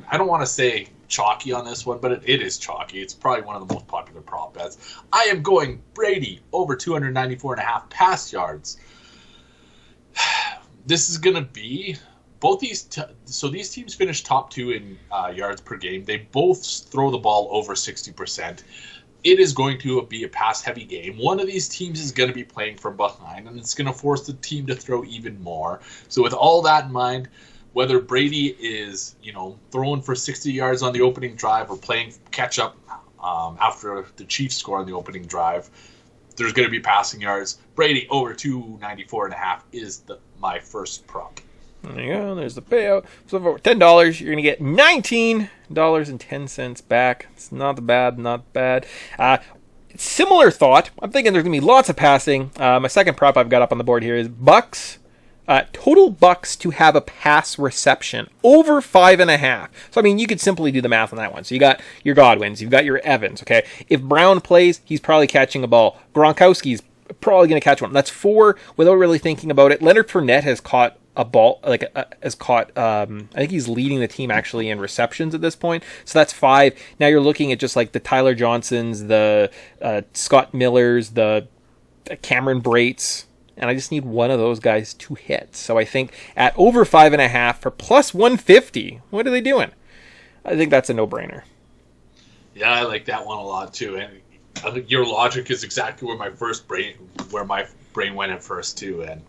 I don't want to say chalky on this one, but it is chalky. It's probably one of the most popular prop bets. I am going Brady over 294.5 pass yards. This is going to be both these. So these teams finish top 2 in yards per game. They both throw the ball over 60%. It is going to be a pass-heavy game. One of these teams is going to be playing from behind, and it's going to force the team to throw even more. So with all that in mind, whether Brady is throwing for 60 yards on the opening drive or playing catch-up after the Chiefs score on the opening drive, there's going to be passing yards. Brady over 294.5 is my first prop. There you go. There's the payout. So for $10, you're going to get $19.10 back. It's not bad. Similar thought. I'm thinking there's going to be lots of passing. My second prop I've got up on the board here is Bucks. Total Bucks to have a pass reception over 5.5. So, I mean, you could simply do the math on that one. So you got your Godwins, you've got your Evans, okay? If Brown plays, he's probably catching a ball. Gronkowski's probably going to catch one. That's 4 without really thinking about it. Leonard Fournette has caught a ball, I think he's leading the team actually in receptions at this point. So that's 5. Now you're looking at just like the Tyler Johnsons, the Scott Millers, the Cameron Brates, and I just need one of those guys to hit. So I think at over 5.5 for plus 150, what are they doing? I think that's a no-brainer. Yeah, I like that one a lot too. And I think your logic is exactly where my brain went at first too. And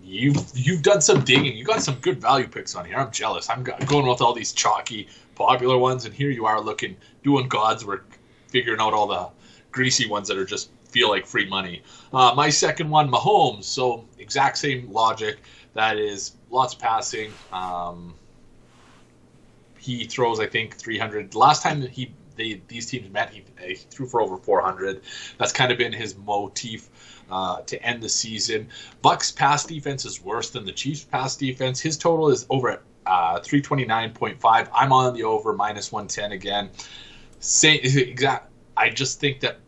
you've done some digging. You got some good value picks on here. I'm jealous. I'm going with all these chalky, popular ones, and here you are doing God's work, figuring out all the greasy ones that are just feel like free money. My second one, Mahomes. So exact same logic. That is lots of passing. He throws, I think, 300. Last time that these teams met, he threw for over 400. That's kind of been his motif to end the season. Bucks pass defense is worse than the Chiefs pass defense. His total is over at 329.5. I'm on the over, minus 110 again. I just think that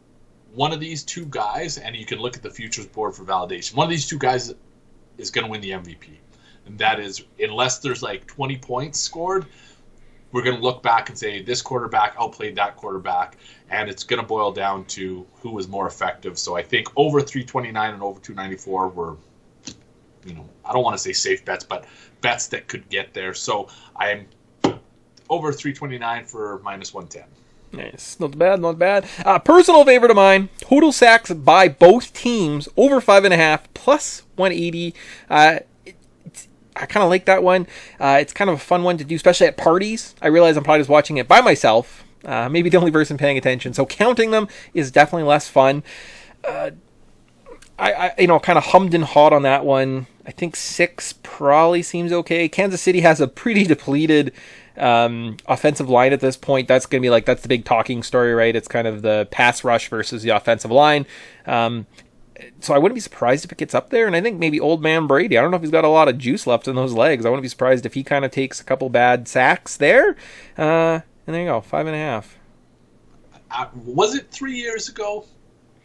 one of these 2 guys, and you can look at the futures board for validation, one of these 2 guys is going to win the MVP. And that is, unless there's like 20 points scored, we're going to look back and say this quarterback outplayed that quarterback, and it's going to boil down to who was more effective. So I think over 329 and over 294 were, I don't want to say safe bets, but bets that could get there. So I'm over 329 for minus 110. Nice. Not bad. Personal favorite of mine, total sacks by both teams over 5.5 plus 180. I kind of like that one. It's kind of a fun one to do, especially at parties. I realize I'm probably just watching it by myself. Maybe the only person paying attention. So counting them is definitely less fun. I kind of hummed and hawed on that one. I think 6 probably seems okay. Kansas City has a pretty depleted offensive line at this point. That's going to be that's the big talking story, right? It's kind of the pass rush versus the offensive line. So I wouldn't be surprised if it gets up there. And I think maybe old man Brady, I don't know if he's got a lot of juice left in those legs. I wouldn't be surprised if he kind of takes a couple bad sacks there. And there you go, 5.5. Was it 3 years ago?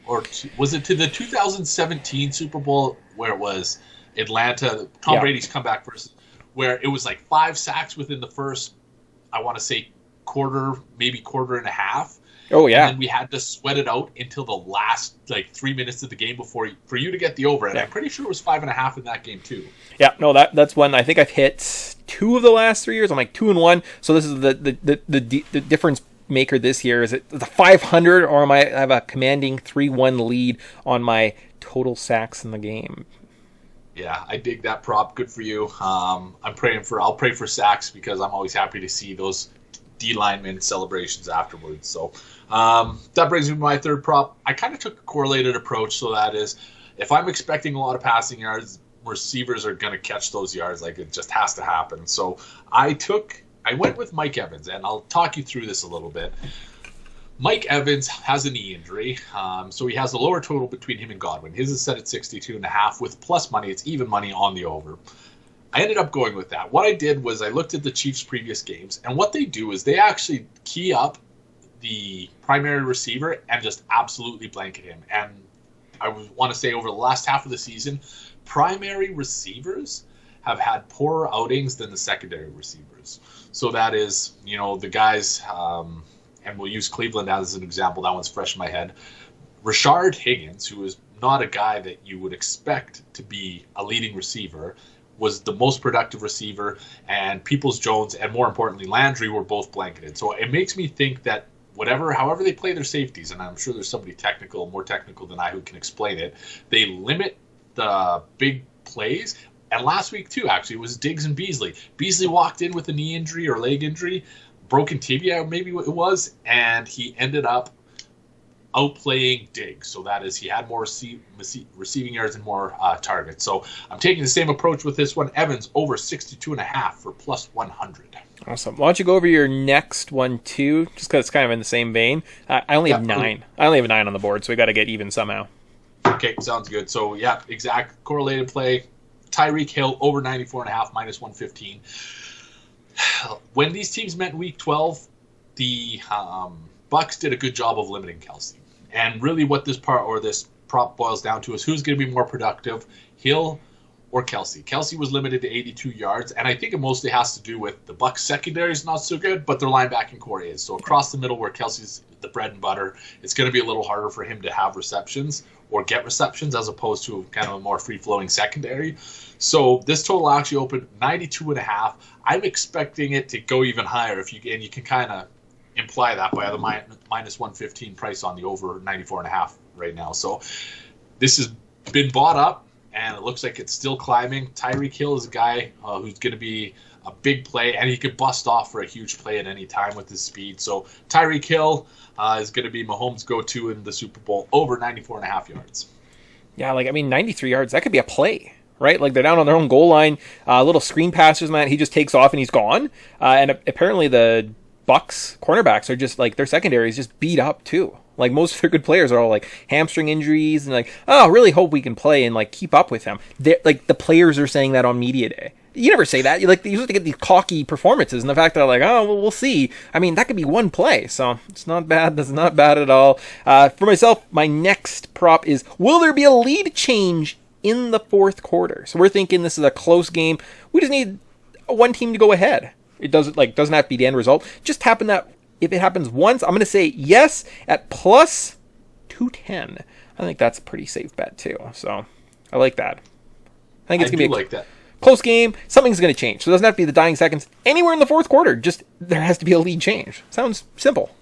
Or was it to the 2017 Super Bowl where it was Atlanta, Tom Brady's comeback versus, where it was like 5 sacks within the first, I want to say, quarter, maybe quarter and a half. Oh, yeah. And then we had to sweat it out until the last, 3 minutes of the game for you to get the over. And I'm pretty sure it was 5.5 in that game, too. Yeah, no, that's one. I think I've hit 2 of the last 3 years. I'm 2-1. So this is the difference maker this year. Is it the 500, or I have a commanding 3-1 lead on my total sacks in the game? Yeah, I dig that prop. Good for you. I'll pray for sacks because I'm always happy to see those D lineman celebrations afterwards. So that brings me to my third prop. I kind of took a correlated approach. So that is, if I'm expecting a lot of passing yards, receivers are going to catch those yards. Like, it just has to happen. So I went with Mike Evans, and I'll talk you through this a little bit. Mike Evans has a knee injury, so he has a lower total between him and Godwin. His is set at 62.5 with plus money. It's even money on the over. I ended up going with that. What I did was I looked at the Chiefs' previous games, and what they do is they actually key up the primary receiver and just absolutely blanket him. And I want to say over the last half of the season, primary receivers have had poorer outings than the secondary receivers. So that is, the guys... and we'll use Cleveland as an example. That one's fresh in my head. Rashard Higgins, who is not a guy that you would expect to be a leading receiver, was the most productive receiver, and Peoples-Jones and, more importantly, Landry were both blanketed. So it makes me think that however they play their safeties, and I'm sure there's somebody more technical than I who can explain it, they limit the big plays. And last week, too, actually, it was Diggs and Beasley. Beasley walked in with a knee injury or leg injury, broken tibia, maybe it was, and he ended up outplaying Diggs. So that is, he had more receiving yards and more targets. So I'm taking the same approach with this one. Evans over 62.5 for plus 100. Awesome. Why don't you go over your next one too, just because it's kind of in the same vein. I only have 9. I only have 9 on the board, so we got to get even somehow. Okay, sounds good. So yeah, exact correlated play. Tyreek Hill over 94.5 minus 115. When these teams met in Week 12, the Bucs did a good job of limiting Kelsey. And really what this prop boils down to is who's going to be more productive, Hill or Kelsey. Kelsey was limited to 82 yards, and I think it mostly has to do with the Bucs secondary is not so good, but their linebacking core is. So across the middle where Kelsey's the bread and butter, it's going to be a little harder for him to have receptions or get receptions as opposed to kind of a more free-flowing secondary. So this total actually opened 92.5. I'm expecting it to go even higher and you can kind of imply that by the minus 115 price on the over 94.5 right now. So this has been bought up, and it looks like it's still climbing. Tyreek Hill is a guy who's going to be a big play, and he could bust off for a huge play at any time with his speed. So Tyreek Hill is going to be Mahomes' go-to in the Super Bowl, over 94.5 yards. Yeah, 93 yards, that could be a play, right? Like, they're down on their own goal line, little screen passes, man, he just takes off and he's gone. And apparently the Bucs cornerbacks are just, their secondary is just beat up too. Like, most of their good players are all, hamstring injuries and, really hope we can play and, keep up with him. The players are saying that on media day. You never say that. You usually get these cocky performances, and the fact that we'll see. I mean, that could be one play, so it's not bad. That's not bad at all. For myself, my next prop is: will there be a lead change in the fourth quarter? So we're thinking this is a close game. We just need one team to go ahead. It doesn't have to be the end result. Just happen that if it happens once, I'm going to say yes at plus 210. I think that's a pretty safe bet too. So I like that. I think it's going to be like that. Close game, something's going to change. So it doesn't have to be the dying seconds anywhere in the fourth quarter. Just there has to be a lead change. Sounds simple.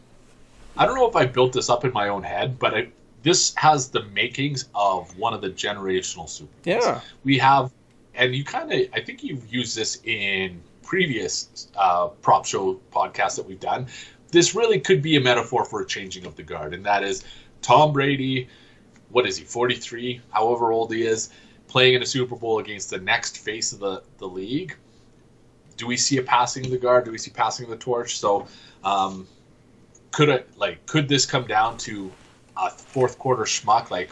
I don't know if I built this up in my own head, but this has the makings of one of the generational Super Bowls. Yeah. We have, and I think you've used this in previous prop show podcasts that we've done. This really could be a metaphor for a changing of the guard, and that is Tom Brady, what is he, 43, however old he is, playing in a Super Bowl against the next face of the league. Do we see a passing of the guard? Do we see passing of the torch? So could this come down to a fourth quarter schmuck,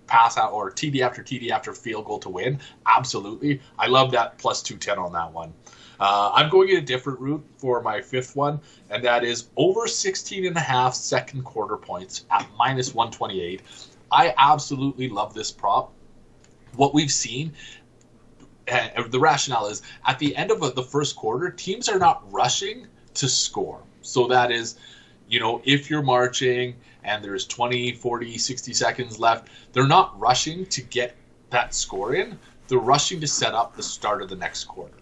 pass out or TD after TD after field goal to win? Absolutely. I love that plus 210 on that one. I'm going in a different route for my fifth one, and that is over 16.5 second quarter points at minus 128. I absolutely love this prop. What we've seen, the rationale is at the end of the first quarter, teams are not rushing to score. So that is, if you're marching and there's 20, 40, 60 seconds left, they're not rushing to get that score in. They're rushing to set up the start of the next quarter.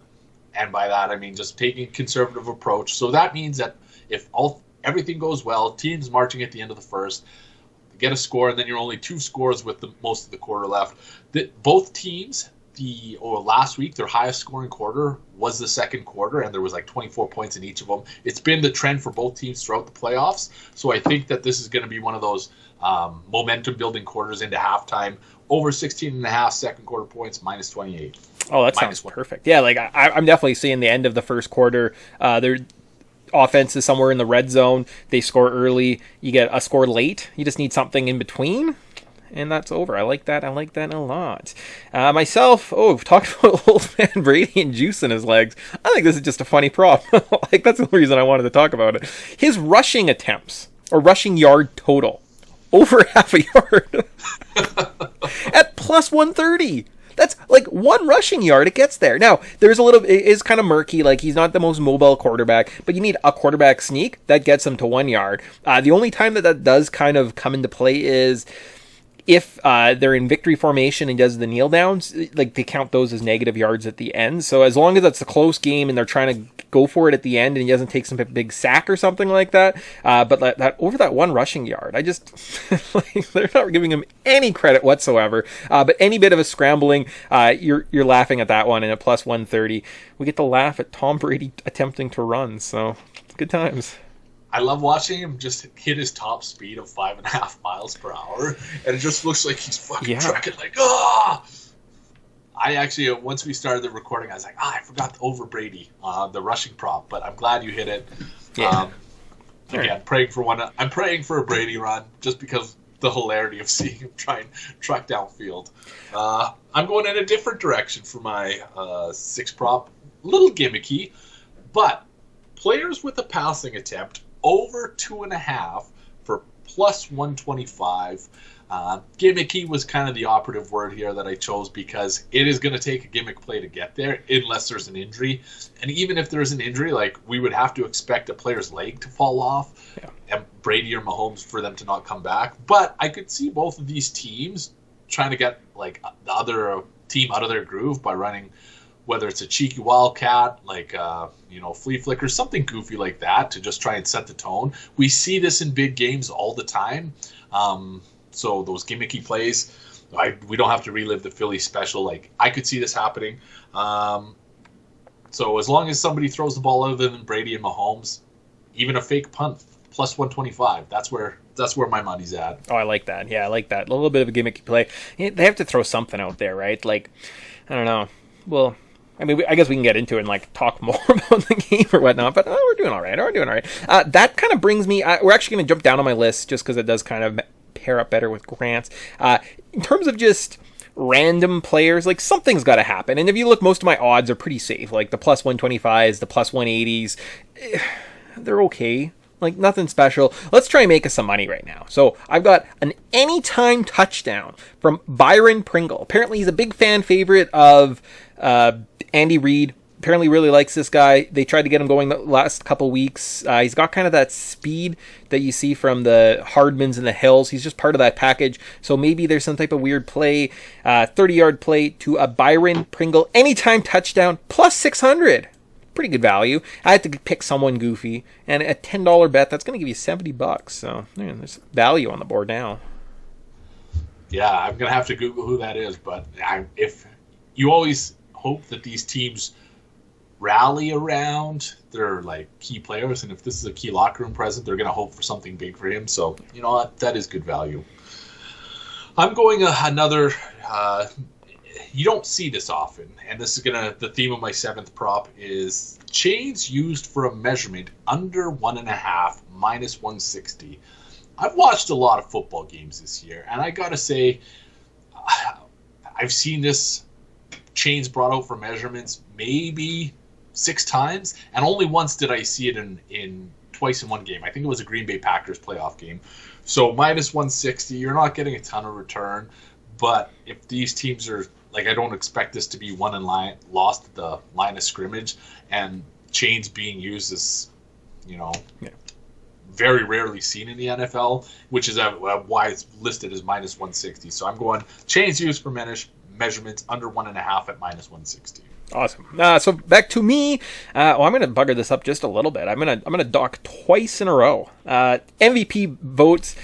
And by that, I mean just taking a conservative approach. So that means that if everything goes well, teams marching at the end of the first, get a score, and then you're only 2 scores with most of the quarter left. Both teams last week, their highest scoring quarter was the second quarter, and there was like 24 points in each of them. It's been the trend for both teams throughout the playoffs. So I think that this is going to be one of those momentum building quarters into halftime. Over 16.5 second quarter points, minus 28. Oh, that sounds perfect. Yeah, like I'm definitely seeing the end of the first quarter. Their offense is somewhere in the red zone. They score early. You get a score late. You just need something in between. And that's over. I like that. I like that a lot. Myself, we've talked about old man Brady and juice in his legs. I think this is just a funny prop. Like, that's the reason I wanted to talk about it. His rushing attempts, or rushing yard total, over half a yard at plus 130. That's like one rushing yard. It gets there. Now, it is kind of murky. Like, he's not the most mobile quarterback, but you need a quarterback sneak that gets him to 1 yard. The only time that does kind of come into play is if they're in victory formation and does the kneel downs, like, they count those as negative yards at the end. So as long as it's a close game and they're trying to go for it at the end and he doesn't take some big sack or something like that, but that over that one rushing yard, I just like, they're not giving him any credit whatsoever. But any bit of a scrambling, you're laughing at that one, and at plus 130, we get to laugh at Tom Brady attempting to run. So good times. I love watching him just hit his top speed of 5.5 miles per hour, and it just looks like he's fucking trucking like, ah! I actually, once we started the recording, I was like, I forgot over Brady, the rushing prop, but I'm glad you hit it. Yeah. Again, praying for one. I'm praying for a Brady run just because the hilarity of seeing him try and truck downfield. I'm going in a different direction for my 6 prop. A little gimmicky, but players with a passing attempt over 2.5 for plus 125. Gimmicky was kind of the operative word here that I chose because it is going to take a gimmick play to get there unless there's an injury. And even if there's an injury, like, we would have to expect a player's leg to fall off, and Brady or Mahomes for them to not come back. But I could see both of these teams trying to get, like, the other team out of their groove by running, whether it's a cheeky wildcat, like, flea flicker, something goofy like that to just try and set the tone. We see this in big games all the time. So those gimmicky plays, we don't have to relive the Philly special. Like, I could see this happening. So as long as somebody throws the ball other than Brady and Mahomes, even a fake punt, plus 125, that's where my money's at. Oh, I like that. Yeah, I like that. A little bit of a gimmicky play. They have to throw something out there, right? Like, I don't know. Well, I mean, I guess we can get into it and, like, talk more about the game or whatnot, but we're doing all right. That kind of brings me... we're actually going to jump down on my list just because it does kind of pair up better with Grant's. In terms of just random players, like, something's got to happen. And if you look, most of my odds are pretty safe. Like, the plus 125s, the plus 180s, they're okay. Like, nothing special. Let's try and make us some money right now. So I've got an anytime touchdown from Byron Pringle. Apparently he's a big fan favorite of Andy Reid. Apparently really likes this guy. They tried to get him going the last couple weeks. He's got kind of that speed that you see from the Hardmans and the Hills. He's just part of that package. So maybe there's some type of weird play, 30-yard play to a Byron Pringle anytime touchdown, plus 600. Pretty good value. I had to pick someone goofy, and a $10 bet, that's going to give you $70. So there's value on the board now. Yeah, I'm going to have to Google who that is, but if you always hope that these teams rally around their, like, key players, and if this is a key locker room present, they're going to hope for something big for him. So, you know what? That is good value. I'm going another... you don't see this often, and this is the theme of my 7th prop is chains used for a measurement under 1.5, minus 160. I've watched a lot of football games this year, and I gotta say, I've seen this chains brought out for measurements maybe 6 times, and only once did I see it in twice in one game. I think it was a Green Bay Packers playoff game. So minus 160, you're not getting a ton of return, but if these teams are, like, I don't expect this to be won and lost at the line of scrimmage, and chains being used as, very rarely seen in the NFL, which is why it's listed as minus 160. So I'm going chains used for measurements under 1.5 at minus 160. Awesome. So back to me. I'm going to bugger this up just a little bit. I'm going to dock twice in a row. MVP votes.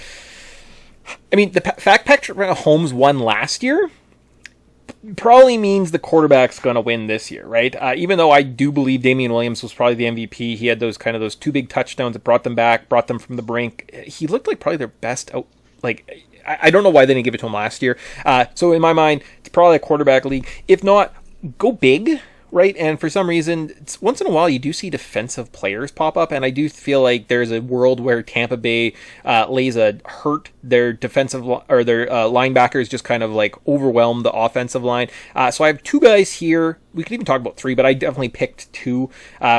I mean, the fact Patrick Mahomes won last year. probably means the quarterback's going to win this year, right? Even though I do believe Damian Williams was probably the MVP. He had those 2 big touchdowns that brought them back, brought them from the brink. He looked like probably their best out. Like, I don't know why they didn't give it to him last year. So in my mind, it's probably a quarterback league. If not, go big, right? And for some reason, once in a while, you do see defensive players pop up, and I do feel like there's a world where Tampa Bay lays a hurt. Their defensive or their linebackers just kind of like overwhelm the offensive line. So I have 2 guys here. We could even talk about 3, but I definitely picked 2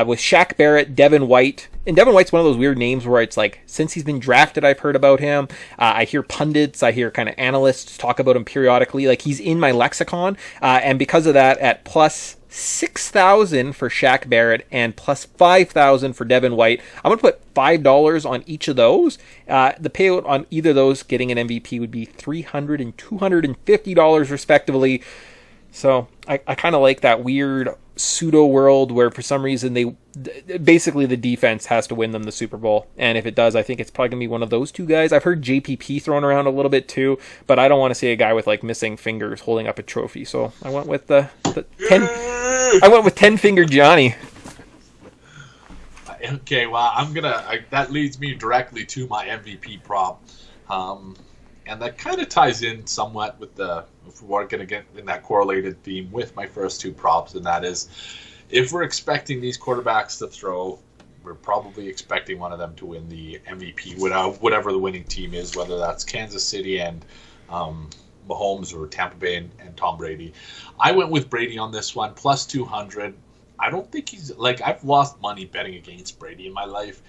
with Shaq Barrett, Devin White. And Devin White's one of those weird names where it's like, since he's been drafted, I've heard about him. I hear pundits, I hear kind of analysts talk about him periodically. Like, he's in my lexicon. And because of that, at plus 6,000 for Shaq Barrett and plus 5,000 for Devin White, I'm going to put $5 on each of those. The payout on either of those getting an MVP would be $300 and $250 respectively. So I kind of like that weird pseudo world where for some reason basically the defense has to win them the Super Bowl. And if it does, I think it's probably going to be one of those 2 guys. I've heard JPP thrown around a little bit too, but I don't want to see a guy with like missing fingers holding up a trophy. So I went with the 10-fingered Johnny. Okay, well, that leads me directly to my MVP prop. And that kind of ties in somewhat with if we're going to get in that correlated theme with my first 2 props, and that is, if we're expecting these quarterbacks to throw, we're probably expecting one of them to win the MVP, whatever the winning team is, whether that's Kansas City and Mahomes or Tampa Bay and Tom Brady. I went with Brady on this one, plus 200. I don't think I've lost money betting against Brady in my life.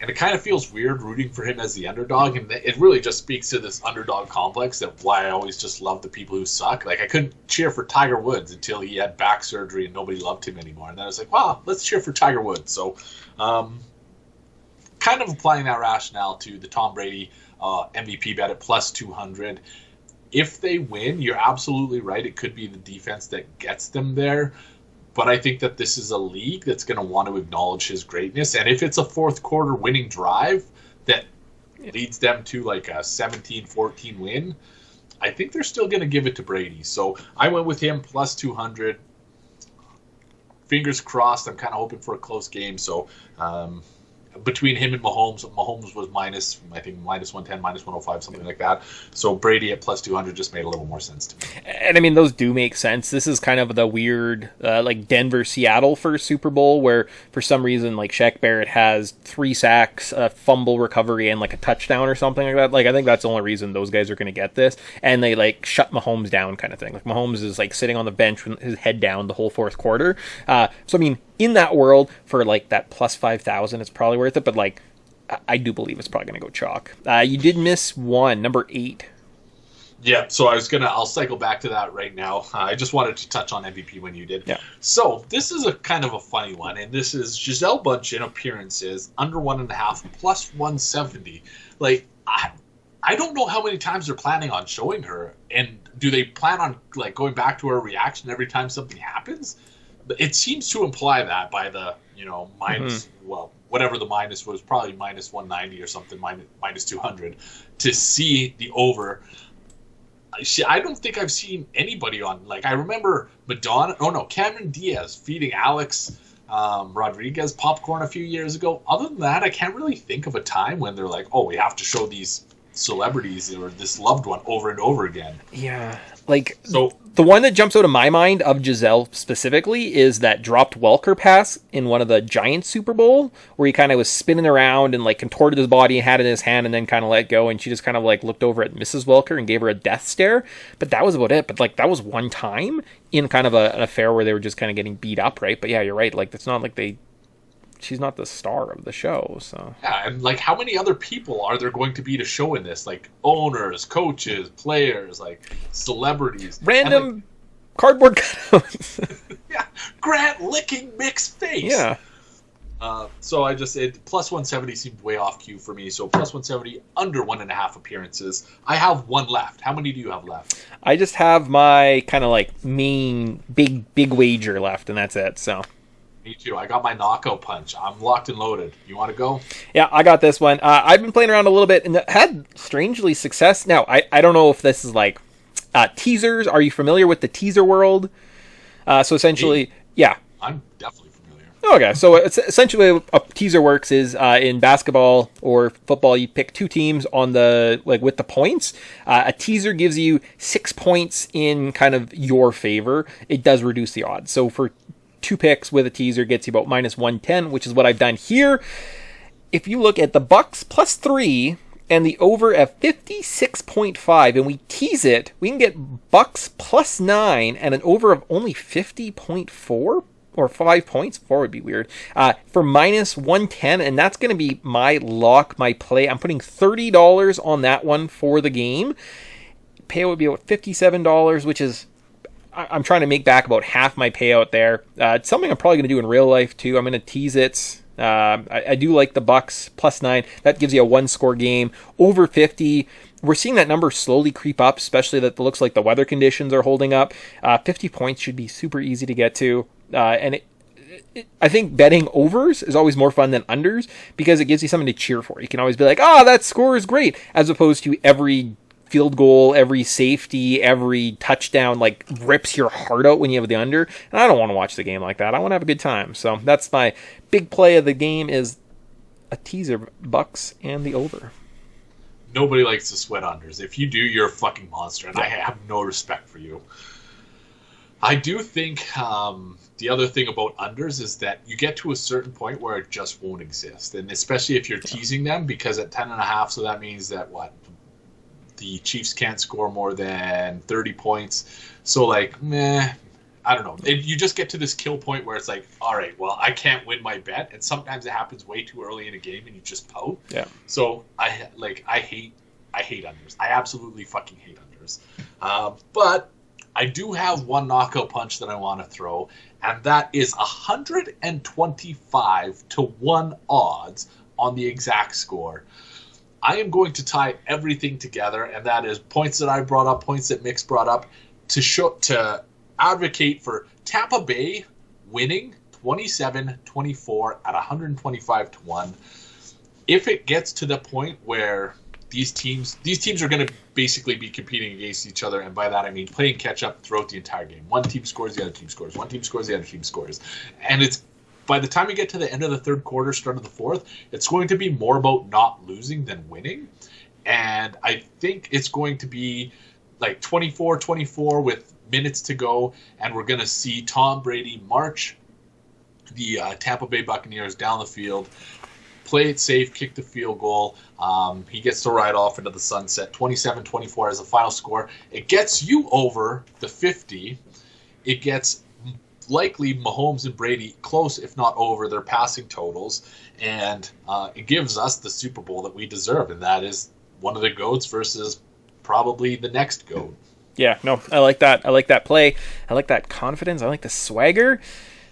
And it kind of feels weird rooting for him as the underdog, and it really just speaks to this underdog complex that why I always just love the people who suck. Like, I couldn't cheer for Tiger Woods until he had back surgery and nobody loved him anymore. And then I was like, wow, let's cheer for Tiger Woods. So kind of applying that rationale to the Tom Brady MVP bet at plus 200. If they win, you're absolutely right. It could be the defense that gets them there. But I think that this is a league that's going to want to acknowledge his greatness. And if it's a fourth quarter winning drive that leads them to like a 17-14 win, I think they're still going to give it to Brady. So I went with him plus 200. Fingers crossed. I'm kind of hoping for a close game. So between him and Mahomes was minus 110, minus 105, something like that. So Brady at plus 200 just made a little more sense to me. And I mean, those do make sense. This is kind of the weird, like Denver-Seattle for Super Bowl, where for some reason, like Shaq Barrett has 3 sacks, a fumble recovery, and like a touchdown or something like that. Like, I think that's the only reason those guys are going to get this. And they like shut Mahomes down kind of thing. Like, Mahomes is like sitting on the bench with his head down the whole fourth quarter. So, I mean, in that world, for like that plus 5,000, it's probably worth it. But like, I do believe it's probably going to go chalk. You did miss one, number 8. Yeah, so I'll cycle back to that right now. I just wanted to touch on MVP when you did. Yeah. So this is a kind of a funny one, and this is Gisele Bündchen in appearances, under 1.5, plus 170. Like, I don't know how many times they're planning on showing her, and do they plan on like going back to her reaction every time something happens? It seems to imply that by the, minus, whatever the minus was, probably minus 190 or something, minus 200, to see the over. I don't think I've seen anybody on, like, I remember Cameron Diaz feeding Alex Rodriguez popcorn a few years ago. Other than that, I can't really think of a time when they're like, oh, we have to show these celebrities or this loved one over and over again. Yeah, like, so the one that jumps out of my mind of Gisele specifically is that dropped Welker pass in one of the Giants Super Bowl, where he kind of was spinning around and like contorted his body and had it in his hand and then kind of let go, and she just kind of like looked over at Mrs. Welker and gave her a death stare. But that was about it. But like, that was one time in kind of an affair where they were just kind of getting beat up, right? But yeah, you're right. Like, it's not like she's not the star of the show, so. Yeah, and like, how many other people are there going to be to show in this? Like, owners, coaches, players, like, celebrities. Random like, cardboard cutouts. Yeah, Grant licking Mick's face. Yeah. So plus 170 seemed way off cue for me, so plus 170, under 1.5 appearances. I have one left. How many do you have left? I just have my kind of like main big wager left, and that's it, so. Me too. I got my knockout punch. I'm locked and loaded. You want to go? Yeah, I got this one. I've been playing around a little bit and had strangely success. Now, I don't know if this is like Teasers, are you familiar with the teaser world? So essentially, yeah. I'm definitely familiar. Okay, so it's essentially a teaser works is in basketball or football, you pick two teams on the with the points. A teaser gives you 6 points in kind of your favor. It does reduce the odds. So for 2 picks with a teaser gets you about -110, which is what I've done here. If you look at the Bucks +3 and the over at 56.5, and we tease it, we can get Bucks +9 and an over of only 50.4 or 5 points. 4 would be weird. For -110, and that's going to be my lock, my play. I'm putting $30 on that one for the game. Payout would be about $57, which is, I'm trying to make back about half my payout there. It's something I'm probably going to do in real life too. I'm going to tease it. I do like the Bucks +9. That gives you a 1-score game. Over 50. We're seeing that number slowly creep up, especially that it looks like the weather conditions are holding up. 50 points should be super easy to get to. And I think betting overs is always more fun than unders because it gives you something to cheer for. You can always be like, oh, that score is great, as opposed to every field goal, every safety, every touchdown rips your heart out when you have the under. And I don't want to watch the game like that. I want to have a good time. So that's my big play of the game is a teaser, Bucks and the over. Nobody likes to sweat unders. If you do, you're a fucking monster, and I have no respect for you. I do think the other thing about unders is that you get to a certain point where it just won't exist, and especially if you're teasing them, because at 10.5, so that means that the Chiefs can't score more than 30 points. So I don't know. You just get to this kill point where it's like, all right, well, I can't win my bet, and sometimes it happens way too early in a game, and you just pout. Yeah. So I hate unders. I absolutely fucking hate unders. But I do have one knockout punch that I want to throw, and that is 125 to 1 odds on the exact score. I am going to tie everything together, and that is points that I brought up, points that Mix brought up, to advocate for Tampa Bay winning 27-24 at 125 to 1. If it gets to the point where these teams are going to basically be competing against each other, and by that I mean playing catch up throughout the entire game. One team scores, the other team scores. One team scores, the other team scores. And it's by the time you get to the end of the third quarter, start of the fourth, it's going to be more about not losing than winning. And I think it's going to be 24-24 with minutes to go, and we're going to see Tom Brady march the Tampa Bay Buccaneers down the field, play it safe, kick the field goal. He gets to ride off into the sunset. 27-24 as the final score. It gets you over the 50. It gets likely Mahomes and Brady close, if not over, their passing totals, and it gives us the Super Bowl that we deserve, and that is one of the GOATs versus probably the next GOAT. Yeah, no, I like that. I like that play. I like that confidence. I like the swagger.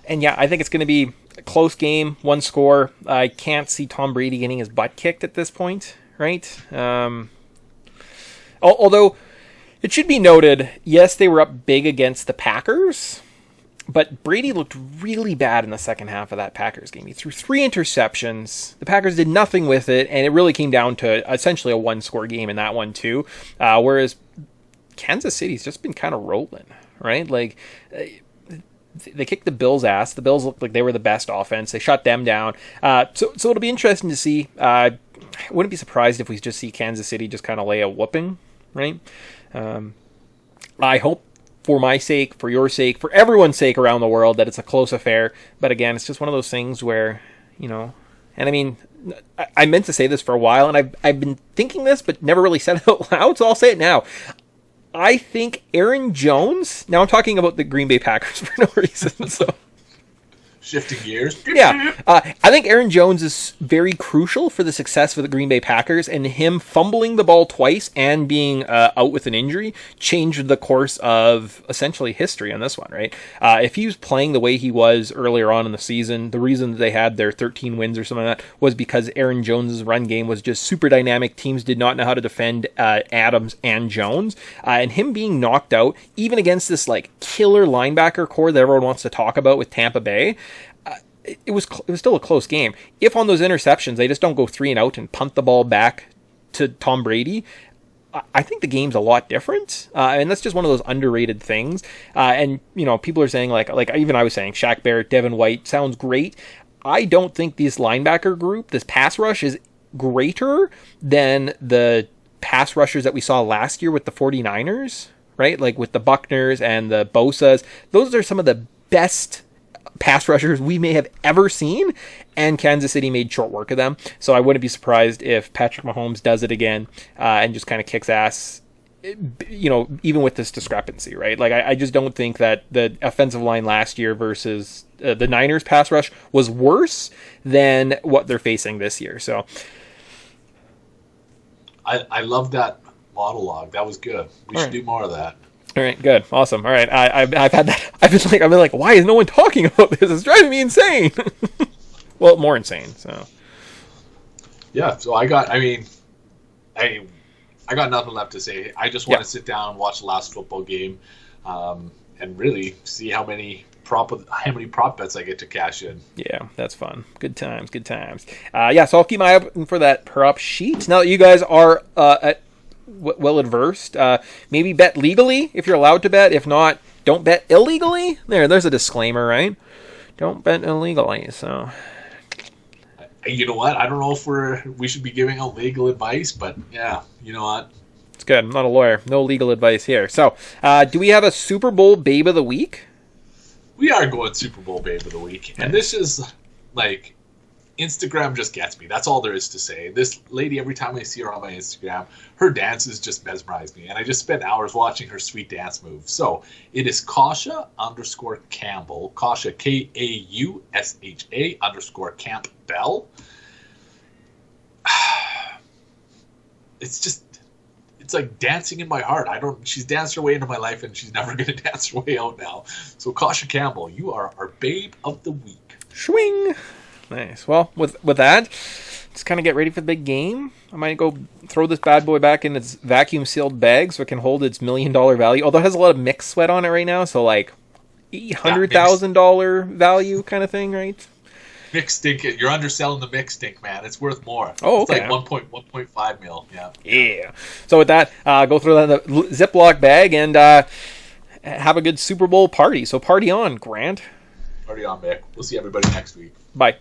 And yeah, I think it's going to be a close game, 1 score. I can't see Tom Brady getting his butt kicked at this point, right? Although, it should be noted, yes, they were up big against the Packers, but Brady looked really bad in the second half of that Packers game. He threw 3 interceptions. The Packers did nothing with it, and it really came down to essentially a 1-score game in that one too. Whereas Kansas City's just been kind of rolling, right? They kicked the Bills' ass. The Bills looked like they were the best offense. They shut them down. So it'll be interesting to see. I wouldn't be surprised if we just see Kansas City just kind of lay a whooping, right? I hope, for my sake, for your sake, for everyone's sake around the world, that it's a close affair. But again, it's just one of those things where, and I mean, I meant to say this for a while, and I've been thinking this, but never really said it out loud, so I'll say it now. I think Aaron Jones, now I'm talking about the Green Bay Packers for no reason, so Shifting gears. Yeah. I think Aaron Jones is very crucial for the success of the Green Bay Packers, and him fumbling the ball twice and being out with an injury changed the course of essentially history on this one, right? If he was playing the way he was earlier on in the season, the reason that they had their 13 wins or something like that was because Aaron Jones' run game was just super dynamic. Teams did not know how to defend Adams and Jones, and him being knocked out, even against this like killer linebacker core that everyone wants to talk about with Tampa Bay, it was still a close game. If on those interceptions they just don't go 3 and out and punt the ball back to Tom Brady, I think the game's a lot different, and that's just one of those underrated things. And people are saying like even I was saying Shaq Barrett, Devin White sounds great. I don't think this linebacker group, this pass rush, is greater than the pass rushers that we saw last year with the 49ers, right? Like with the Buckners and the Bosas. Those are some of the best pass rushers we may have ever seen, and Kansas City made short work of them. So I wouldn't be surprised if Patrick Mahomes does it again and just kind of kicks ass, even with this discrepancy, right? Like I just don't think that the offensive line last year versus the Niners pass rush was worse than what they're facing this year. So I love that monologue. That was good. We should do more of that. All right, good, awesome. All right, I've had that. I've been like, why is no one talking about this? It's driving me insane. Well, more insane. So yeah. So I got nothing left to say. I just want to sit down, watch the last football game, and really see how many prop bets I get to cash in. Yeah, that's fun. Good times. So I'll keep my eye open for that prop sheet. Now that you guys are well adversed, maybe bet legally if you're allowed to bet. If not, don't bet illegally. There's a disclaimer, right? Don't bet illegally. So you know what? I don't know if we should be giving out legal advice, but yeah, you know what? It's good. I'm not a lawyer. No legal advice here. So, do we have a Super Bowl Babe of the Week? We are going Super Bowl Babe of the Week, and this is like Instagram just gets me. That's all there is to say. This lady, every time I see her on my Instagram, her dances just mesmerize me, and I just spend hours watching her sweet dance moves. So it is Scotia_Campbell, Scotia KAUSHA_Campbell. It's like dancing in my heart. She's danced her way into my life, and she's never going to dance her way out now. So Scotia Campbell, you are our Babe of the Week. Schwing. Nice. Well, with that, just kind of get ready for the big game. I might go throw this bad boy back in its vacuum-sealed bag so it can hold its $1 million value. Although it has a lot of mixed sweat on it right now, so like $800,000 value kind of thing, right? Mixed stink. You're underselling the mixed stink, man. It's worth more. Oh, okay. It's like 1.5 mil. Yeah. So with that, go throw that in the Ziploc bag and have a good Super Bowl party. So party on, Grant. Party on, Mick. We'll see everybody next week. Bye.